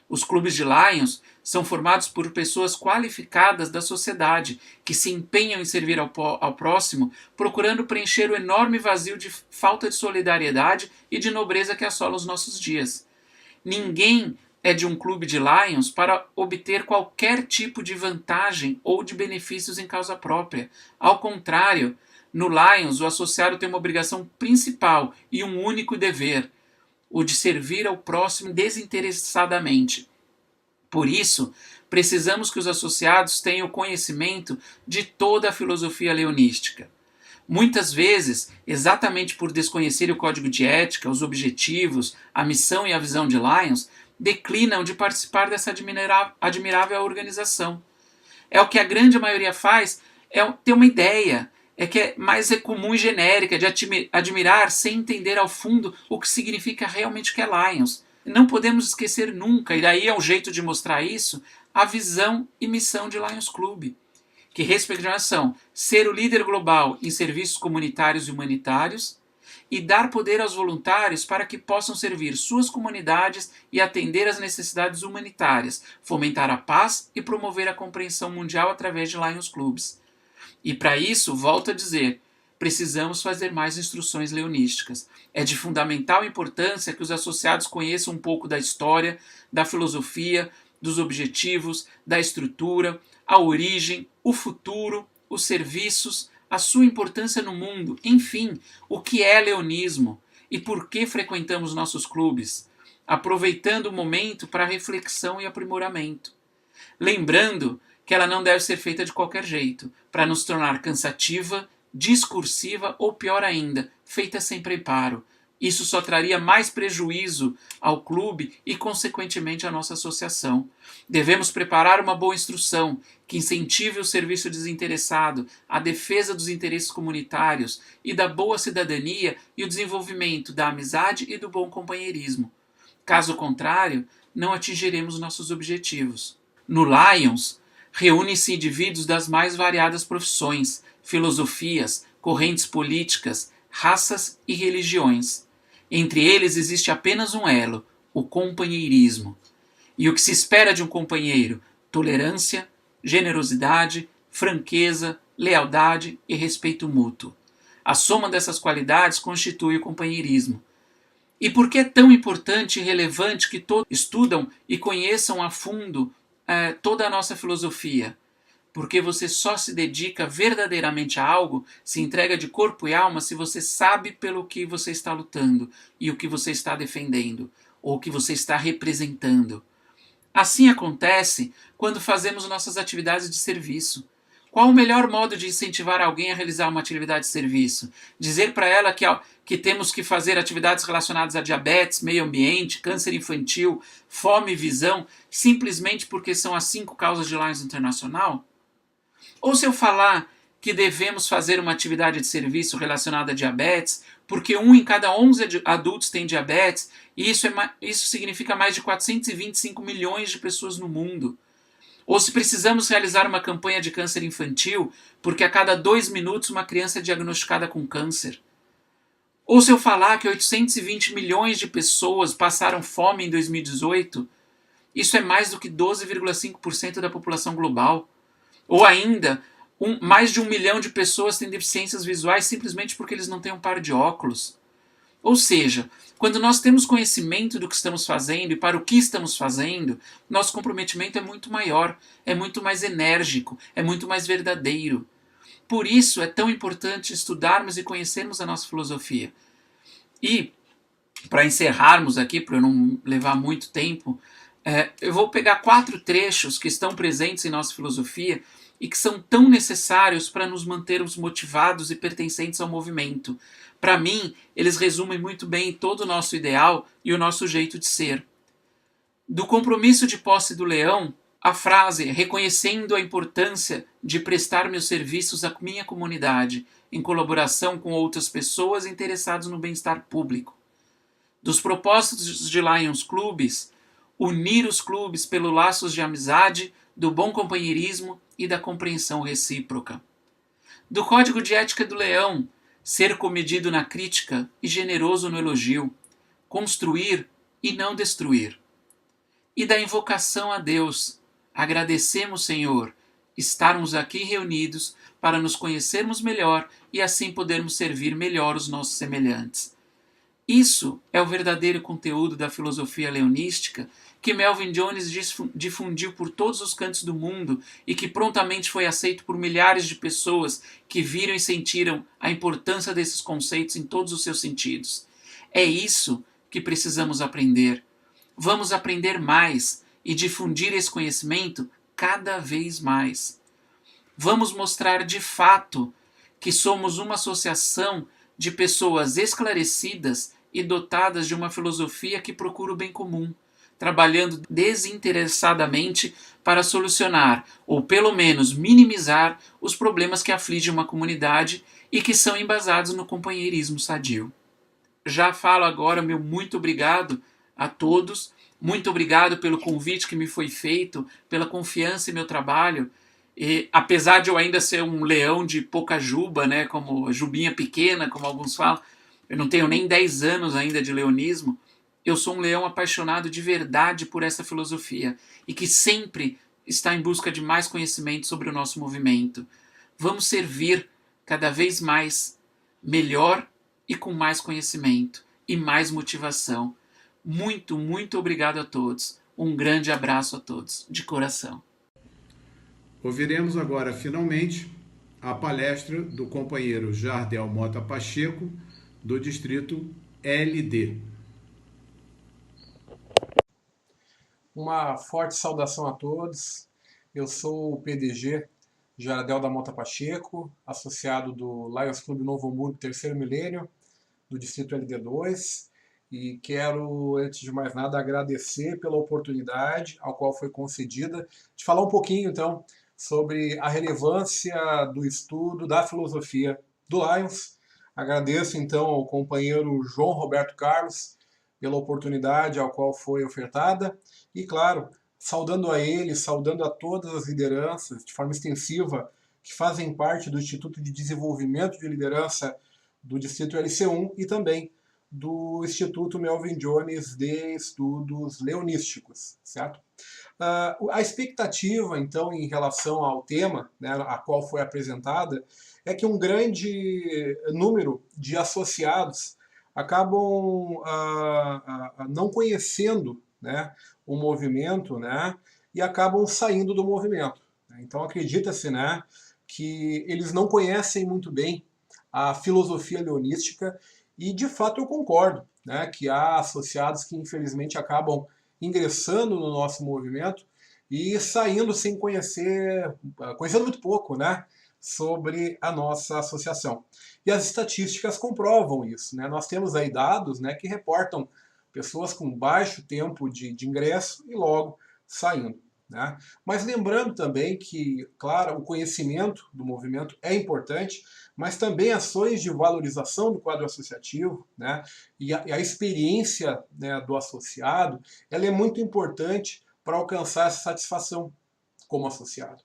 Os clubes de Lions são formados por pessoas qualificadas da sociedade, que se empenham em servir ao próximo, procurando preencher o enorme vazio de falta de solidariedade e de nobreza que assola os nossos dias. Ninguém é de um clube de Lions para obter qualquer tipo de vantagem ou de benefícios em causa própria. Ao contrário, no Lions, o associado tem uma obrigação principal e um único dever, o de servir ao próximo desinteressadamente. Por isso, precisamos que os associados tenham conhecimento de toda a filosofia leonística. Muitas vezes, exatamente por desconhecer o código de ética, os objetivos, a missão e a visão de Lions, declinam de participar dessa admirável organização. É o que a grande maioria faz, é ter uma ideia, mais comum e genérica, de admirar sem entender ao fundo o que significa realmente o que é Lions. Não podemos esquecer nunca, e daí é um jeito de mostrar isso, a visão e missão de Lions Club, que respectivamente são ser o líder global em serviços comunitários e humanitários e dar poder aos voluntários para que possam servir suas comunidades e atender às necessidades humanitárias, fomentar a paz e promover a compreensão mundial através de Lions Clubs. E para isso, volto a dizer, precisamos fazer mais instruções leonísticas. É de fundamental importância que os associados conheçam um pouco da história, da filosofia, dos objetivos, da estrutura, a origem, o futuro, os serviços, a sua importância no mundo, enfim, o que é leonismo. e por que frequentamos nossos clubes, aproveitando o momento para reflexão e aprimoramento. Lembrando que ela não deve ser feita de qualquer jeito, para nos tornar cansativa, discursiva ou, pior ainda, feita sem preparo. Isso só traria mais prejuízo ao clube e, consequentemente, à nossa associação. Devemos preparar uma boa instrução que incentive o serviço desinteressado, a defesa dos interesses comunitários e da boa cidadania e o desenvolvimento da amizade e do bom companheirismo. Caso contrário, não atingiremos nossos objetivos. No Lions, reúnem-se indivíduos das mais variadas profissões, filosofias, correntes políticas, raças e religiões. Entre eles existe apenas um elo, o companheirismo. E o que se espera de um companheiro? Tolerância, generosidade, franqueza, lealdade e respeito mútuo. A soma dessas qualidades constitui o companheirismo. E por que é tão importante e relevante que todos estudam e conheçam a fundo toda a nossa filosofia? Porque você só se dedica verdadeiramente a algo, se entrega de corpo e alma, se você sabe pelo que você está lutando e o que você está defendendo, ou o que você está representando. Assim acontece quando fazemos nossas atividades de serviço. Qual o melhor modo de incentivar alguém a realizar uma atividade de serviço? Dizer para ela que temos que fazer atividades relacionadas a diabetes, meio ambiente, câncer infantil, fome e visão, simplesmente porque são as 5 causas de Lions Internacional? Ou se eu falar que devemos fazer uma atividade de serviço relacionada a diabetes, porque 1 em cada 11 adultos tem diabetes, e isso significa mais de 425 milhões de pessoas no mundo. Ou se precisamos realizar uma campanha de câncer infantil, porque a cada 2 minutos uma criança é diagnosticada com câncer. Ou se eu falar que 820 milhões de pessoas passaram fome em 2018, isso é mais do que 12,5% da população global. Ou ainda, mais de 1 milhão de pessoas têm deficiências visuais simplesmente porque eles não têm um par de óculos. Ou seja, quando nós temos conhecimento do que estamos fazendo e para o que estamos fazendo, nosso comprometimento é muito maior, é muito mais enérgico, é muito mais verdadeiro. Por isso é tão importante estudarmos e conhecermos a nossa filosofia. E, para encerrarmos aqui, para eu não levar muito tempo, eu vou pegar 4 trechos que estão presentes em nossa filosofia e que são tão necessários para nos mantermos motivados e pertencentes ao movimento. Para mim, eles resumem muito bem todo o nosso ideal e o nosso jeito de ser. Do compromisso de posse do leão, a frase reconhecendo a importância de prestar meus serviços à minha comunidade, em colaboração com outras pessoas interessadas no bem-estar público. Dos propósitos de Lions Clubes, unir os clubes pelos laços de amizade, do bom companheirismo e da compreensão recíproca. Do Código de Ética do Leão, ser comedido na crítica e generoso no elogio, construir e não destruir. E da invocação a Deus, agradecemos, Senhor, estarmos aqui reunidos para nos conhecermos melhor e assim podermos servir melhor os nossos semelhantes. Isso é o verdadeiro conteúdo da filosofia leonística que Melvin Jones difundiu por todos os cantos do mundo e que prontamente foi aceito por milhares de pessoas que viram e sentiram a importância desses conceitos em todos os seus sentidos. É isso que precisamos aprender. Vamos aprender mais e difundir esse conhecimento cada vez mais. Vamos mostrar de fato que somos uma associação de pessoas esclarecidas e dotadas de uma filosofia que procura o bem comum, trabalhando desinteressadamente para solucionar, ou pelo menos minimizar, os problemas que afligem uma comunidade e que são embasados no companheirismo sadio. Já falo agora meu muito obrigado a todos, muito obrigado pelo convite que me foi feito, pela confiança em meu trabalho, e apesar de eu ainda ser um leão de pouca juba, né, como jubinha pequena, como alguns falam, eu não tenho nem 10 anos ainda de leonismo, eu sou um leão apaixonado de verdade por essa filosofia e que sempre está em busca de mais conhecimento sobre o nosso movimento. Vamos servir cada vez mais, melhor e com mais conhecimento e mais motivação. Muito, muito obrigado a todos. Um grande abraço a todos, de coração. Ouviremos agora, finalmente, a palestra do companheiro Jardel Mota Pacheco, do Distrito LD. Uma forte saudação a todos. Eu sou o PDG Jardel da Mota Pacheco, associado do Lions Clube Novo Hamburgo Terceiro Milênio, do Distrito LD2, e quero, antes de mais nada, agradecer pela oportunidade ao qual foi concedida de falar um pouquinho, então, sobre a relevância do estudo da filosofia do Lions. Agradeço, então, ao companheiro João Roberto Carlos pela oportunidade ao qual foi ofertada e, claro, saudando a ele, saudando a todas as lideranças de forma extensiva que fazem parte do Instituto de Desenvolvimento de Liderança do Distrito LC1 e também do Instituto Melvin Jones de Estudos Leonísticos, certo? A expectativa, então, em relação ao tema, né, a qual foi apresentada, é que um grande número de associados acabam não conhecendo, né, o movimento, né, e acabam saindo do movimento. Então acredita-se, né, que eles não conhecem muito bem a filosofia leonística e de fato eu concordo, né, que há associados que infelizmente acabam ingressando no nosso movimento e saindo sem conhecendo muito pouco, né, sobre a nossa associação. E as estatísticas comprovam isso, né? Nós temos aí dados, né, que reportam pessoas com baixo tempo de ingresso e logo saindo, né? Mas lembrando também que, claro, o conhecimento do movimento é importante, mas também ações de valorização do quadro associativo, né, e a experiência, né, do associado, ela é muito importante para alcançar essa satisfação como associado.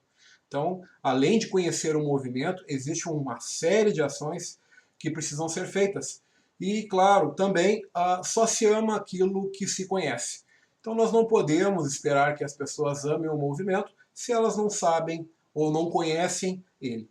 Então, além de conhecer o movimento, existe uma série de ações que precisam ser feitas. E, claro, também só se ama aquilo que se conhece. Então, nós não podemos esperar que as pessoas amem o movimento se elas não sabem ou não conhecem ele.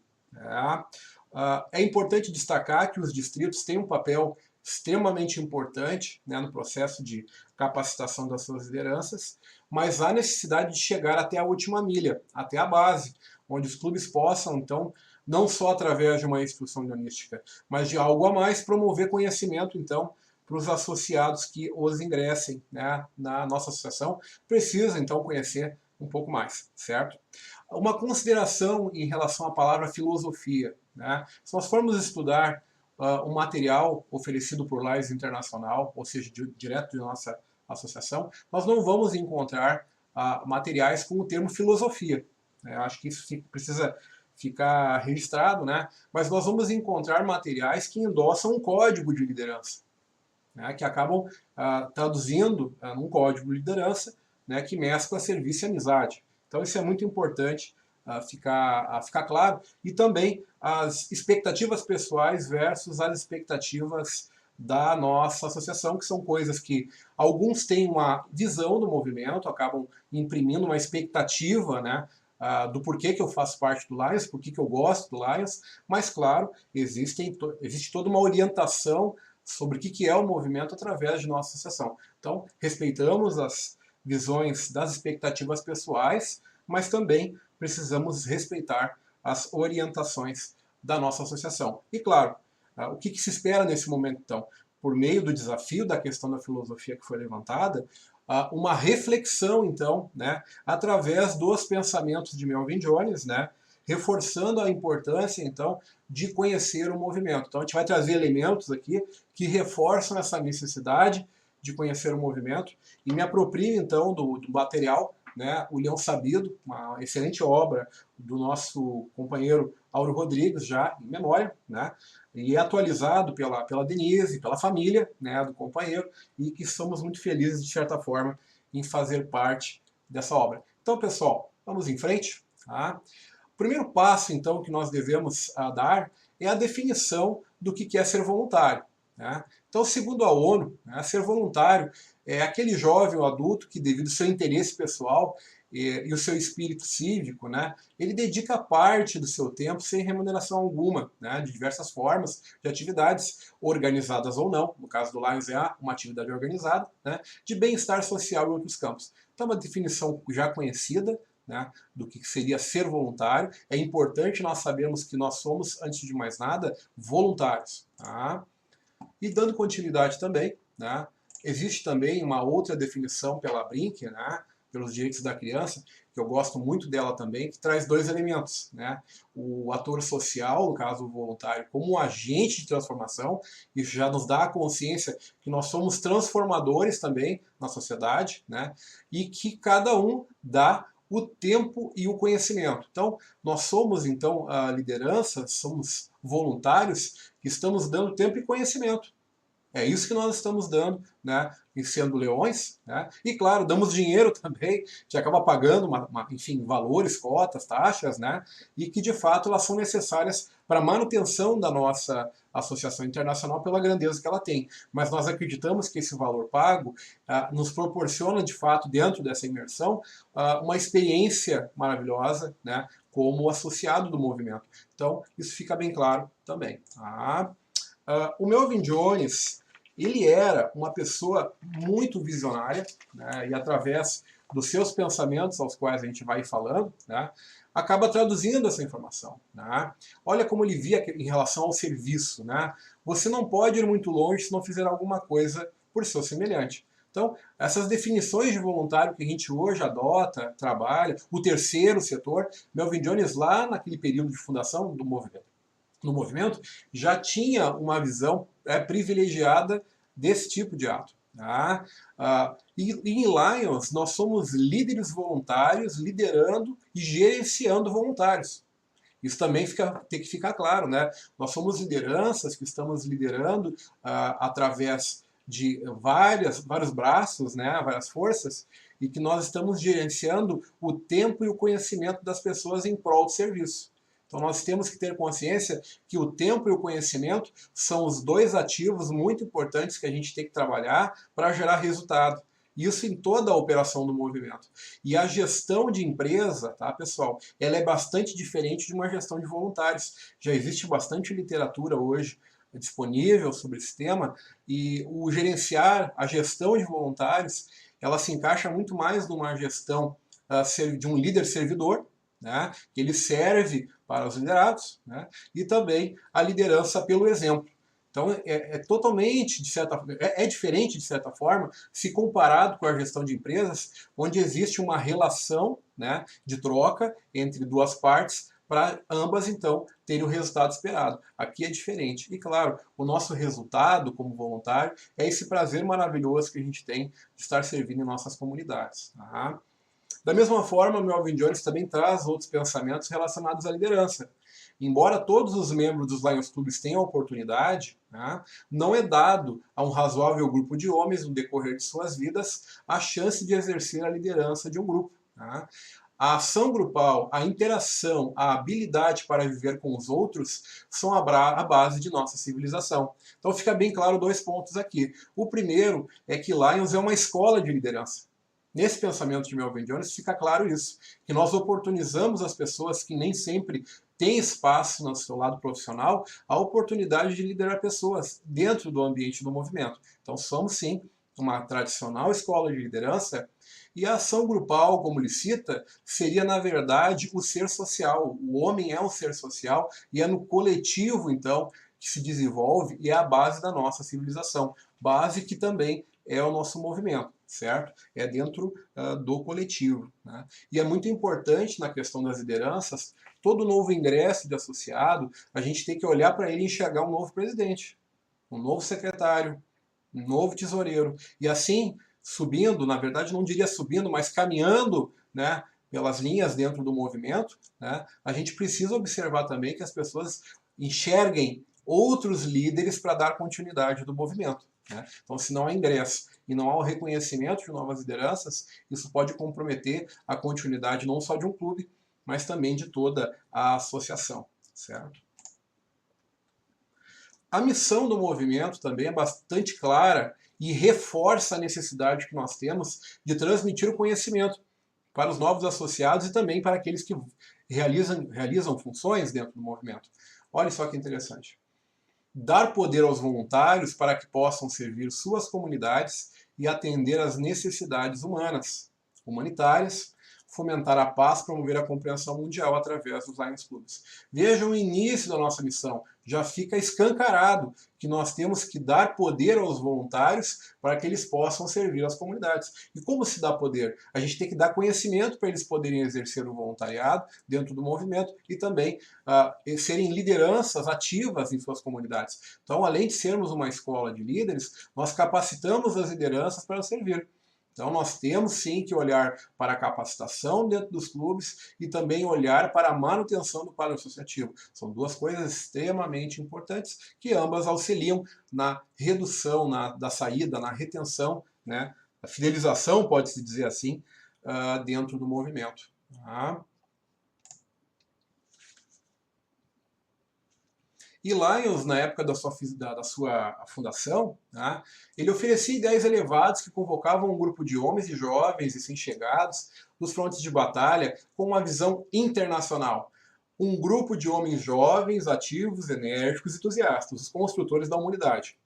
É importante destacar que os distritos têm um papel extremamente importante, né, no processo de capacitação das suas lideranças, mas há necessidade de chegar até a última milha, até a base, onde os clubes possam, então, não só através de uma instrução leonística, mas de algo a mais, promover conhecimento, então, para os associados que os ingressem, né, na nossa associação, precisa, então, conhecer um pouco mais, certo? Uma consideração em relação à palavra filosofia, né? Se nós formos estudar um material oferecido por Lions Internacional, ou seja, direto de nossa associação, nós não vamos encontrar materiais com o termo filosofia. Acho que isso precisa ficar registrado, né? Mas nós vamos encontrar materiais que endossam um código de liderança, né, que acabam traduzindo num código de liderança, né, que mescla serviço e amizade. Então isso é muito importante ficar claro. E também as expectativas pessoais versus as expectativas da nossa associação, que são coisas que alguns têm uma visão do movimento, acabam imprimindo uma expectativa, né, do porquê que eu faço parte do Lions, por que eu gosto do Lions, mas claro, existe toda uma orientação sobre o que é o movimento através de nossa associação. Então, respeitamos as visões das expectativas pessoais, mas também precisamos respeitar as orientações da nossa associação. E claro, o que se espera nesse momento, então? Por meio do desafio da questão da filosofia que foi levantada, uma reflexão, então, né, através dos pensamentos de Melvin Jones, né, reforçando a importância, então, de conhecer o movimento. Então, a gente vai trazer elementos aqui que reforçam essa necessidade de conhecer o movimento e me aproprio, então, do material, né, O Leão Sabido, uma excelente obra do nosso companheiro Auro Rodrigues, já em memória, né, e é atualizado pela Denise, pela família, né, do companheiro, e que somos muito felizes, de certa forma, em fazer parte dessa obra. Então, pessoal, vamos em frente. Tá? O primeiro passo, então, que nós devemos dar é a definição do que é ser voluntário. Né? Então, segundo a ONU, né, ser voluntário é aquele jovem ou adulto que, devido ao seu interesse pessoal e o seu espírito cívico, né, ele dedica parte do seu tempo sem remuneração alguma, né, de diversas formas de atividades, organizadas ou não, no caso do Lions é uma atividade organizada, né, de bem-estar social em outros campos. Então, uma definição já conhecida, né, do que seria ser voluntário. É importante nós sabermos que nós somos, antes de mais nada, voluntários. Tá? E dando continuidade também, né, existe também uma outra definição pela Brinck, né, pelos direitos da criança, que eu gosto muito dela também, que traz dois elementos, né? O ator social, no caso o voluntário, como um agente de transformação, isso já nos dá a consciência que nós somos transformadores também na sociedade, né? E que cada um dá o tempo e o conhecimento. Então, nós somos, então, a liderança, somos voluntários que estamos dando tempo e conhecimento. É isso que nós estamos dando, né, em sendo leões, né? E claro, damos dinheiro também, que acaba pagando, enfim, valores, cotas, taxas, né? E que de fato elas são necessárias para a manutenção da nossa associação internacional pela grandeza que ela tem. Mas nós acreditamos que esse valor pago nos proporciona de fato, dentro dessa imersão, uma experiência maravilhosa, né, como associado do movimento. Então, isso fica bem claro também. Tá? O Melvin Jones, ele era uma pessoa muito visionária, né, e através dos seus pensamentos, aos quais a gente vai falando, né, acaba traduzindo essa informação. Né? Olha como ele via em relação ao serviço. Né? Você não pode ir muito longe se não fizer alguma coisa por seu semelhante. Então, essas definições de voluntário que a gente hoje adota, trabalha, o terceiro setor, Melvin Jones, lá naquele período de fundação do movimento, já tinha uma visão privilegiada desse tipo de ato. Tá? E em Lions, nós somos líderes voluntários, liderando e gerenciando voluntários. Isso também tem que ficar claro, né? Nós somos lideranças que estamos liderando através de vários braços, né? Várias forças, e que nós estamos gerenciando o tempo e o conhecimento das pessoas em prol do serviço. Então nós temos que ter consciência que o tempo e o conhecimento são os dois ativos muito importantes que a gente tem que trabalhar para gerar resultado. Isso em toda a operação do movimento. E a gestão de empresa, tá, pessoal, ela é bastante diferente de uma gestão de voluntários. Já existe bastante literatura hoje disponível sobre esse tema, e o gerenciar a gestão de voluntários, ela se encaixa muito mais numa gestão de um líder servidor, né, que ele serve para os liderados, né, e também a liderança pelo exemplo. Então totalmente, diferente de certa forma, se comparado com a gestão de empresas, onde existe uma relação, né, de troca entre duas partes, para ambas, então, terem o resultado esperado. Aqui é diferente. E, claro, o nosso resultado como voluntário é esse prazer maravilhoso que a gente tem de estar servindo em nossas comunidades. Tá? Da mesma forma, o Melvin Jones também traz outros pensamentos relacionados à liderança. Embora todos os membros dos Lions Clubs tenham a oportunidade, né, não é dado a um razoável grupo de homens, no decorrer de suas vidas, a chance de exercer a liderança de um grupo. Né? A ação grupal, a interação, a habilidade para viver com os outros são a base de nossa civilização. Então fica bem claro dois pontos aqui. O primeiro é que Lions é uma escola de liderança. Nesse pensamento de Melvin Jones fica claro isso, que nós oportunizamos as pessoas que nem sempre têm espaço no seu lado profissional, a oportunidade de liderar pessoas dentro do ambiente do movimento. Então somos sim uma tradicional escola de liderança. E a ação grupal, como ele cita, seria, na verdade, o ser social. O homem é um ser social e é no coletivo, então, que se desenvolve e é a base da nossa civilização. Base que também é o nosso movimento, certo? É dentro do coletivo. Né? E é muito importante na questão das lideranças, todo novo ingresso de associado, a gente tem que olhar para ele e enxergar um novo presidente, um novo secretário, um novo tesoureiro. E assim, subindo, na verdade não diria subindo, mas caminhando, né, pelas linhas dentro do movimento, né, a gente precisa observar também que as pessoas enxerguem outros líderes para dar continuidade do movimento. Né? Então, se não há ingresso e não há o reconhecimento de novas lideranças, isso pode comprometer a continuidade não só de um clube, mas também de toda a associação. Certo? A missão do movimento também é bastante clara e reforça a necessidade que nós temos de transmitir o conhecimento para os novos associados e também para aqueles que realizam funções dentro do movimento. Olha só que interessante. Dar poder aos voluntários para que possam servir suas comunidades e atender às necessidades humanas, humanitárias, fomentar a paz, promover a compreensão mundial através dos Lions Clubs. Vejam o início da nossa missão, já fica escancarado que nós temos que dar poder aos voluntários para que eles possam servir as comunidades. E como se dá poder? A gente tem que dar conhecimento para eles poderem exercer o voluntariado dentro do movimento e também serem lideranças ativas em suas comunidades. Então, além de sermos uma escola de líderes, nós capacitamos as lideranças para servir. Então nós temos sim que olhar para a capacitação dentro dos clubes e também olhar para a manutenção do quadro associativo. São duas coisas extremamente importantes que ambas auxiliam na redução da saída, na retenção, né, a fidelização, pode-se dizer assim, dentro do movimento. Tá? E Lions, na época da sua fundação, né, ele oferecia ideias elevadas que convocavam um grupo de homens e jovens recém-chegados dos frontes de batalha com uma visão internacional. Um grupo de homens jovens, ativos, enérgicos e entusiastas, os construtores da humanidade.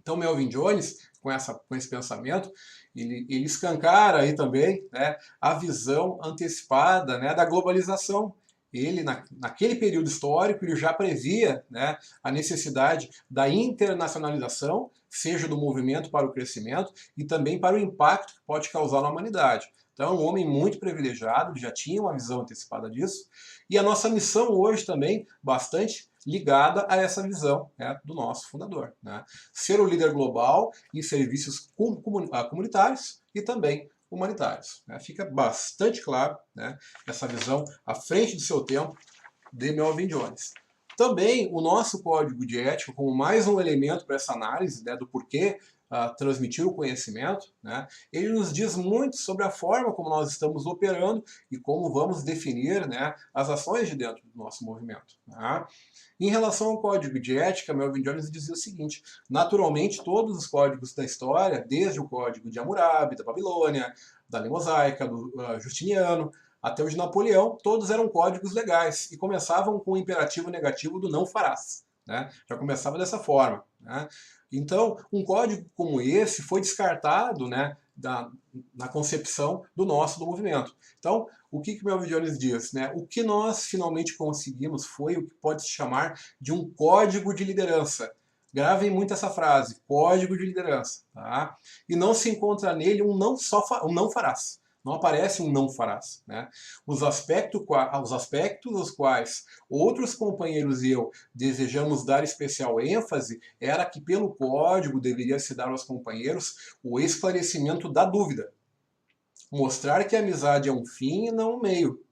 Então Melvin Jones, com esse pensamento, ele escancara aí também, né, a visão antecipada, né, da globalização. Ele, naquele período histórico, ele já previa, né, a necessidade da internacionalização, seja do movimento para o crescimento e também para o impacto que pode causar na humanidade. Então, um homem muito privilegiado, já tinha uma visão antecipada disso. E a nossa missão hoje também, bastante ligada a essa visão, né, do nosso fundador. Né? Ser o líder global em serviços comunitários e também humanitários. Né? Fica bastante claro, né, essa visão à frente do seu tempo de Melvin Jones. Também o nosso código de ética, como mais um elemento para essa análise, né, do porquê transmitir o conhecimento, né, ele nos diz muito sobre a forma como nós estamos operando e como vamos definir, né, as ações de dentro do nosso movimento. Tá? Em relação ao código de ética, Melvin Jones dizia o seguinte: naturalmente todos os códigos da história, desde o código de Hammurabi, da Babilônia, da Lei Mosaica, do Justiniano, até o de Napoleão, todos eram códigos legais e começavam com o imperativo negativo do não farás. Né? Já começava dessa forma. Né? Então, um código como esse foi descartado, né, na concepção do movimento. Então, o que Melvin Jones diz? Né? O que nós finalmente conseguimos foi o que pode se chamar de um código de liderança. Gravem muito essa frase, código de liderança. Tá? E não se encontra nele um não farás. Não aparece um não farás. Né? Os aspectos aos quais outros companheiros e eu desejamos dar especial ênfase era que pelo código deveria se dar aos companheiros o esclarecimento da dúvida. Mostrar que a amizade é um fim e não um meio.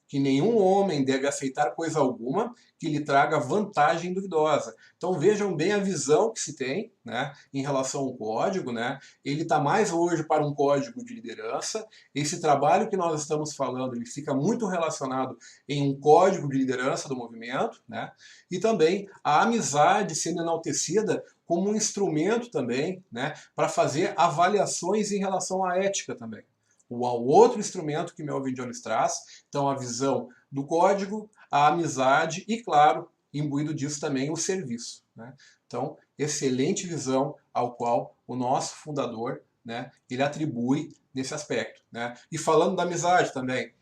Que nenhum homem deve aceitar coisa alguma que lhe traga vantagem duvidosa. Então vejam bem a visão que se tem, né, em relação ao código. Né? Ele está mais hoje para um código de liderança. Esse trabalho que nós estamos falando, ele fica muito relacionado em um código de liderança do movimento. Né? E também a amizade sendo enaltecida como um instrumento também, né, para fazer avaliações em relação à ética também. O outro instrumento que Melvin Jones traz, então a visão do código, a amizade e, claro, imbuído disso também o serviço. Né? Então, excelente visão ao qual o nosso fundador, né, ele atribui nesse aspecto. Né? E falando da amizade também,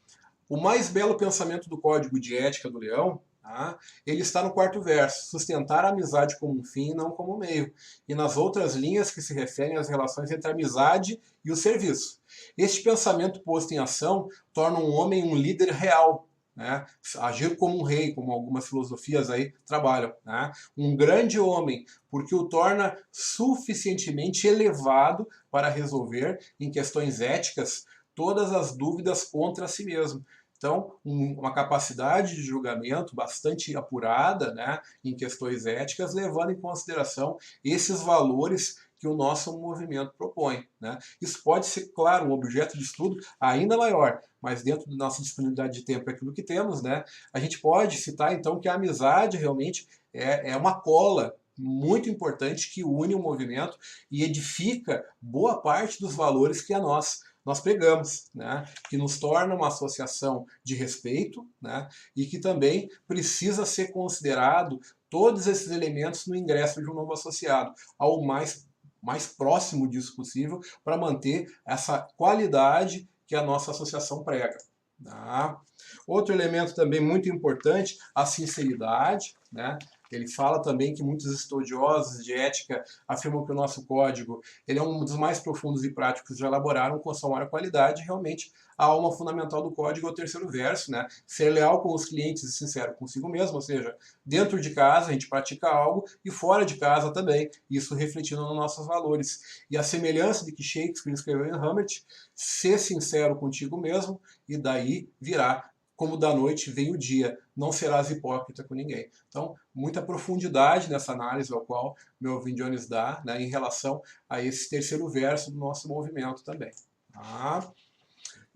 o mais belo pensamento do código de ética do Leão, tá? Ele está no quarto verso: sustentar a amizade como um fim e não como um meio. E nas outras linhas que se referem às relações entre a amizade e o serviço. Este pensamento posto em ação torna um homem um líder real, né? Agir como um rei, como algumas filosofias aí trabalham. Né? Um grande homem, porque o torna suficientemente elevado para resolver, em questões éticas, todas as dúvidas contra si mesmo. Então, uma capacidade de julgamento bastante apurada, né, em questões éticas, levando em consideração esses valores que o nosso movimento propõe. Né? Isso pode ser, claro, um objeto de estudo ainda maior, mas dentro da nossa disponibilidade de tempo, é aquilo que temos, né, a gente pode citar, então, que a amizade realmente é uma cola muito importante que une o movimento e edifica boa parte dos valores que nós pregamos, né? Que nos torna uma associação de respeito, né? E que também precisa ser considerado todos esses elementos no ingresso de um novo associado, ao mais próximo disso possível, para manter essa qualidade que a nossa associação prega. Tá? Outro elemento também muito importante, a sinceridade, né? Ele fala também que muitos estudiosos de ética afirmam que o nosso código ele é um dos mais profundos e práticos já elaboraram com sua maior qualidade. Realmente, a alma fundamental do código é o terceiro verso, né? Ser leal com os clientes e sincero consigo mesmo, ou seja, dentro de casa a gente pratica algo e fora de casa também, isso refletindo nos nossos valores. E a semelhança de que Shakespeare escreveu em Hamlet, ser sincero contigo mesmo e daí virá. Como da noite vem o dia, não serás hipócrita com ninguém. Então, muita profundidade nessa análise ao qual Melvin Jones dá, né, em relação a esse terceiro verso do nosso movimento também. Tá?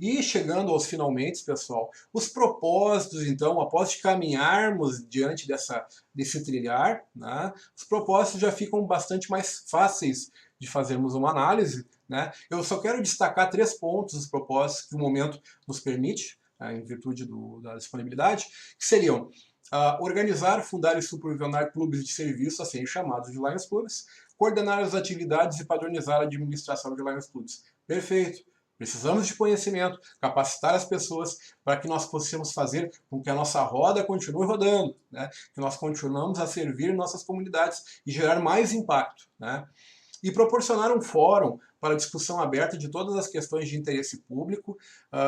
E chegando aos finalmente, pessoal, os propósitos, então, após caminharmos diante desse trilhar, né, os propósitos já ficam bastante mais fáceis de fazermos uma análise. Né? Eu só quero destacar 3 pontos dos propósitos que o momento nos permite, em virtude da disponibilidade, que seriam organizar, fundar e supervisionar clubes de serviço, a serem chamados de Lions Clubs, coordenar as atividades e padronizar a administração de Lions Clubs. Perfeito. Precisamos de conhecimento, capacitar as pessoas para que nós possamos fazer com que a nossa roda continue rodando, né? Que nós continuamos a servir nossas comunidades e gerar mais impacto, né? E proporcionar um fórum para discussão aberta de todas as questões de interesse público,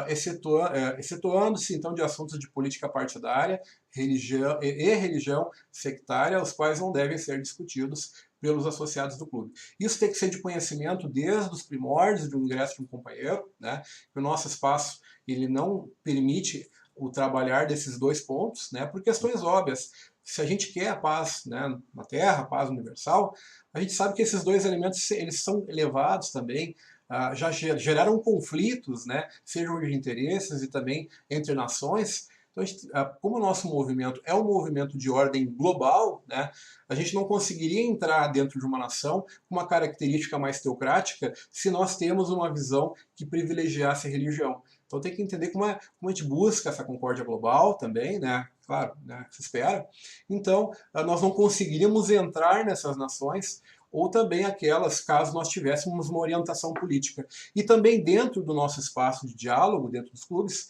excetuando-se então de assuntos de política partidária, religião sectária, os quais não devem ser discutidos pelos associados do clube. Isso tem que ser de conhecimento desde os primórdios do ingresso de um companheiro, né? Que o nosso espaço ele não permite o trabalhar desses 2 pontos, né? Por questões óbvias. Se a gente quer a paz, né, na Terra, a paz universal, a gente sabe que esses 2 elementos eles são elevados também, já geraram conflitos, né, sejam de interesses e também entre nações. Então, como o nosso movimento é um movimento de ordem global, né, a gente não conseguiria entrar dentro de uma nação com uma característica mais teocrática se nós temos uma visão que privilegiasse a religião. Então tem que entender como a gente busca essa concórdia global também, né? Claro, né? Se espera. Então, nós não conseguiríamos entrar nessas nações ou também aquelas, caso nós tivéssemos uma orientação política. E também dentro do nosso espaço de diálogo, dentro dos clubes,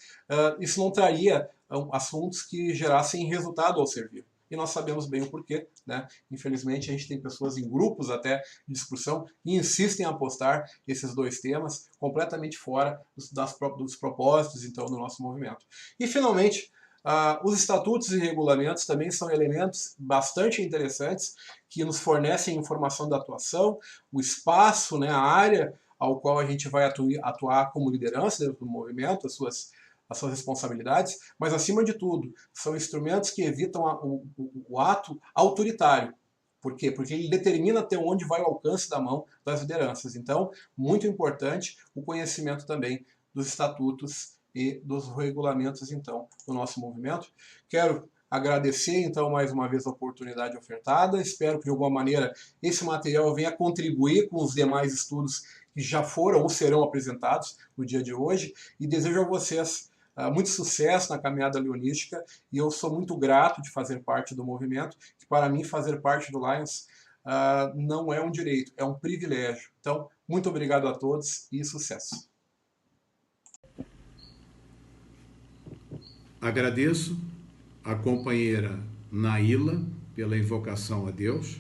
isso não traria assuntos que gerassem resultado ao servir. E nós sabemos bem o porquê, né? Infelizmente, a gente tem pessoas em grupos até de discussão que insistem em apostar esses 2 temas completamente fora dos propósitos, então, do nosso movimento. E, finalmente, os estatutos e regulamentos também são elementos bastante interessantes que nos fornecem informação da atuação, o espaço, né, a área ao qual a gente vai atuar como liderança dentro do movimento, as suas responsabilidades, mas, acima de tudo, são instrumentos que evitam o ato autoritário. Por quê? Porque ele determina até onde vai o alcance da mão das lideranças. Então, muito importante o conhecimento também dos estatutos e dos regulamentos, então, do nosso movimento. Quero agradecer, então, mais uma vez a oportunidade ofertada. Espero que, de alguma maneira, esse material venha contribuir com os demais estudos que já foram ou serão apresentados no dia de hoje. E desejo a vocês muito sucesso na caminhada leonística, e eu sou muito grato de fazer parte do movimento, que para mim fazer parte do Lions não é um direito, é um privilégio. Então, muito obrigado a todos e sucesso. Agradeço à companheira Naila pela invocação a Deus,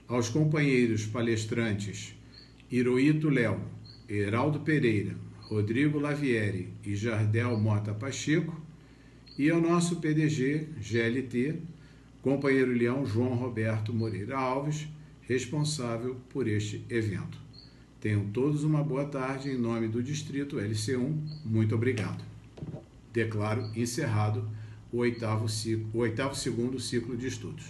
aos companheiros palestrantes Hirohito Léo, Heraldo Pereira, Rodrigo Lavieri e Jardel Mota Pacheco, e ao nosso PDG, GLT, companheiro Leão João Roberto Moreira Alves, responsável por este evento. Tenham todos uma boa tarde em nome do Distrito LC1. Muito obrigado. Declaro encerrado o 8º segundo ciclo de estudos.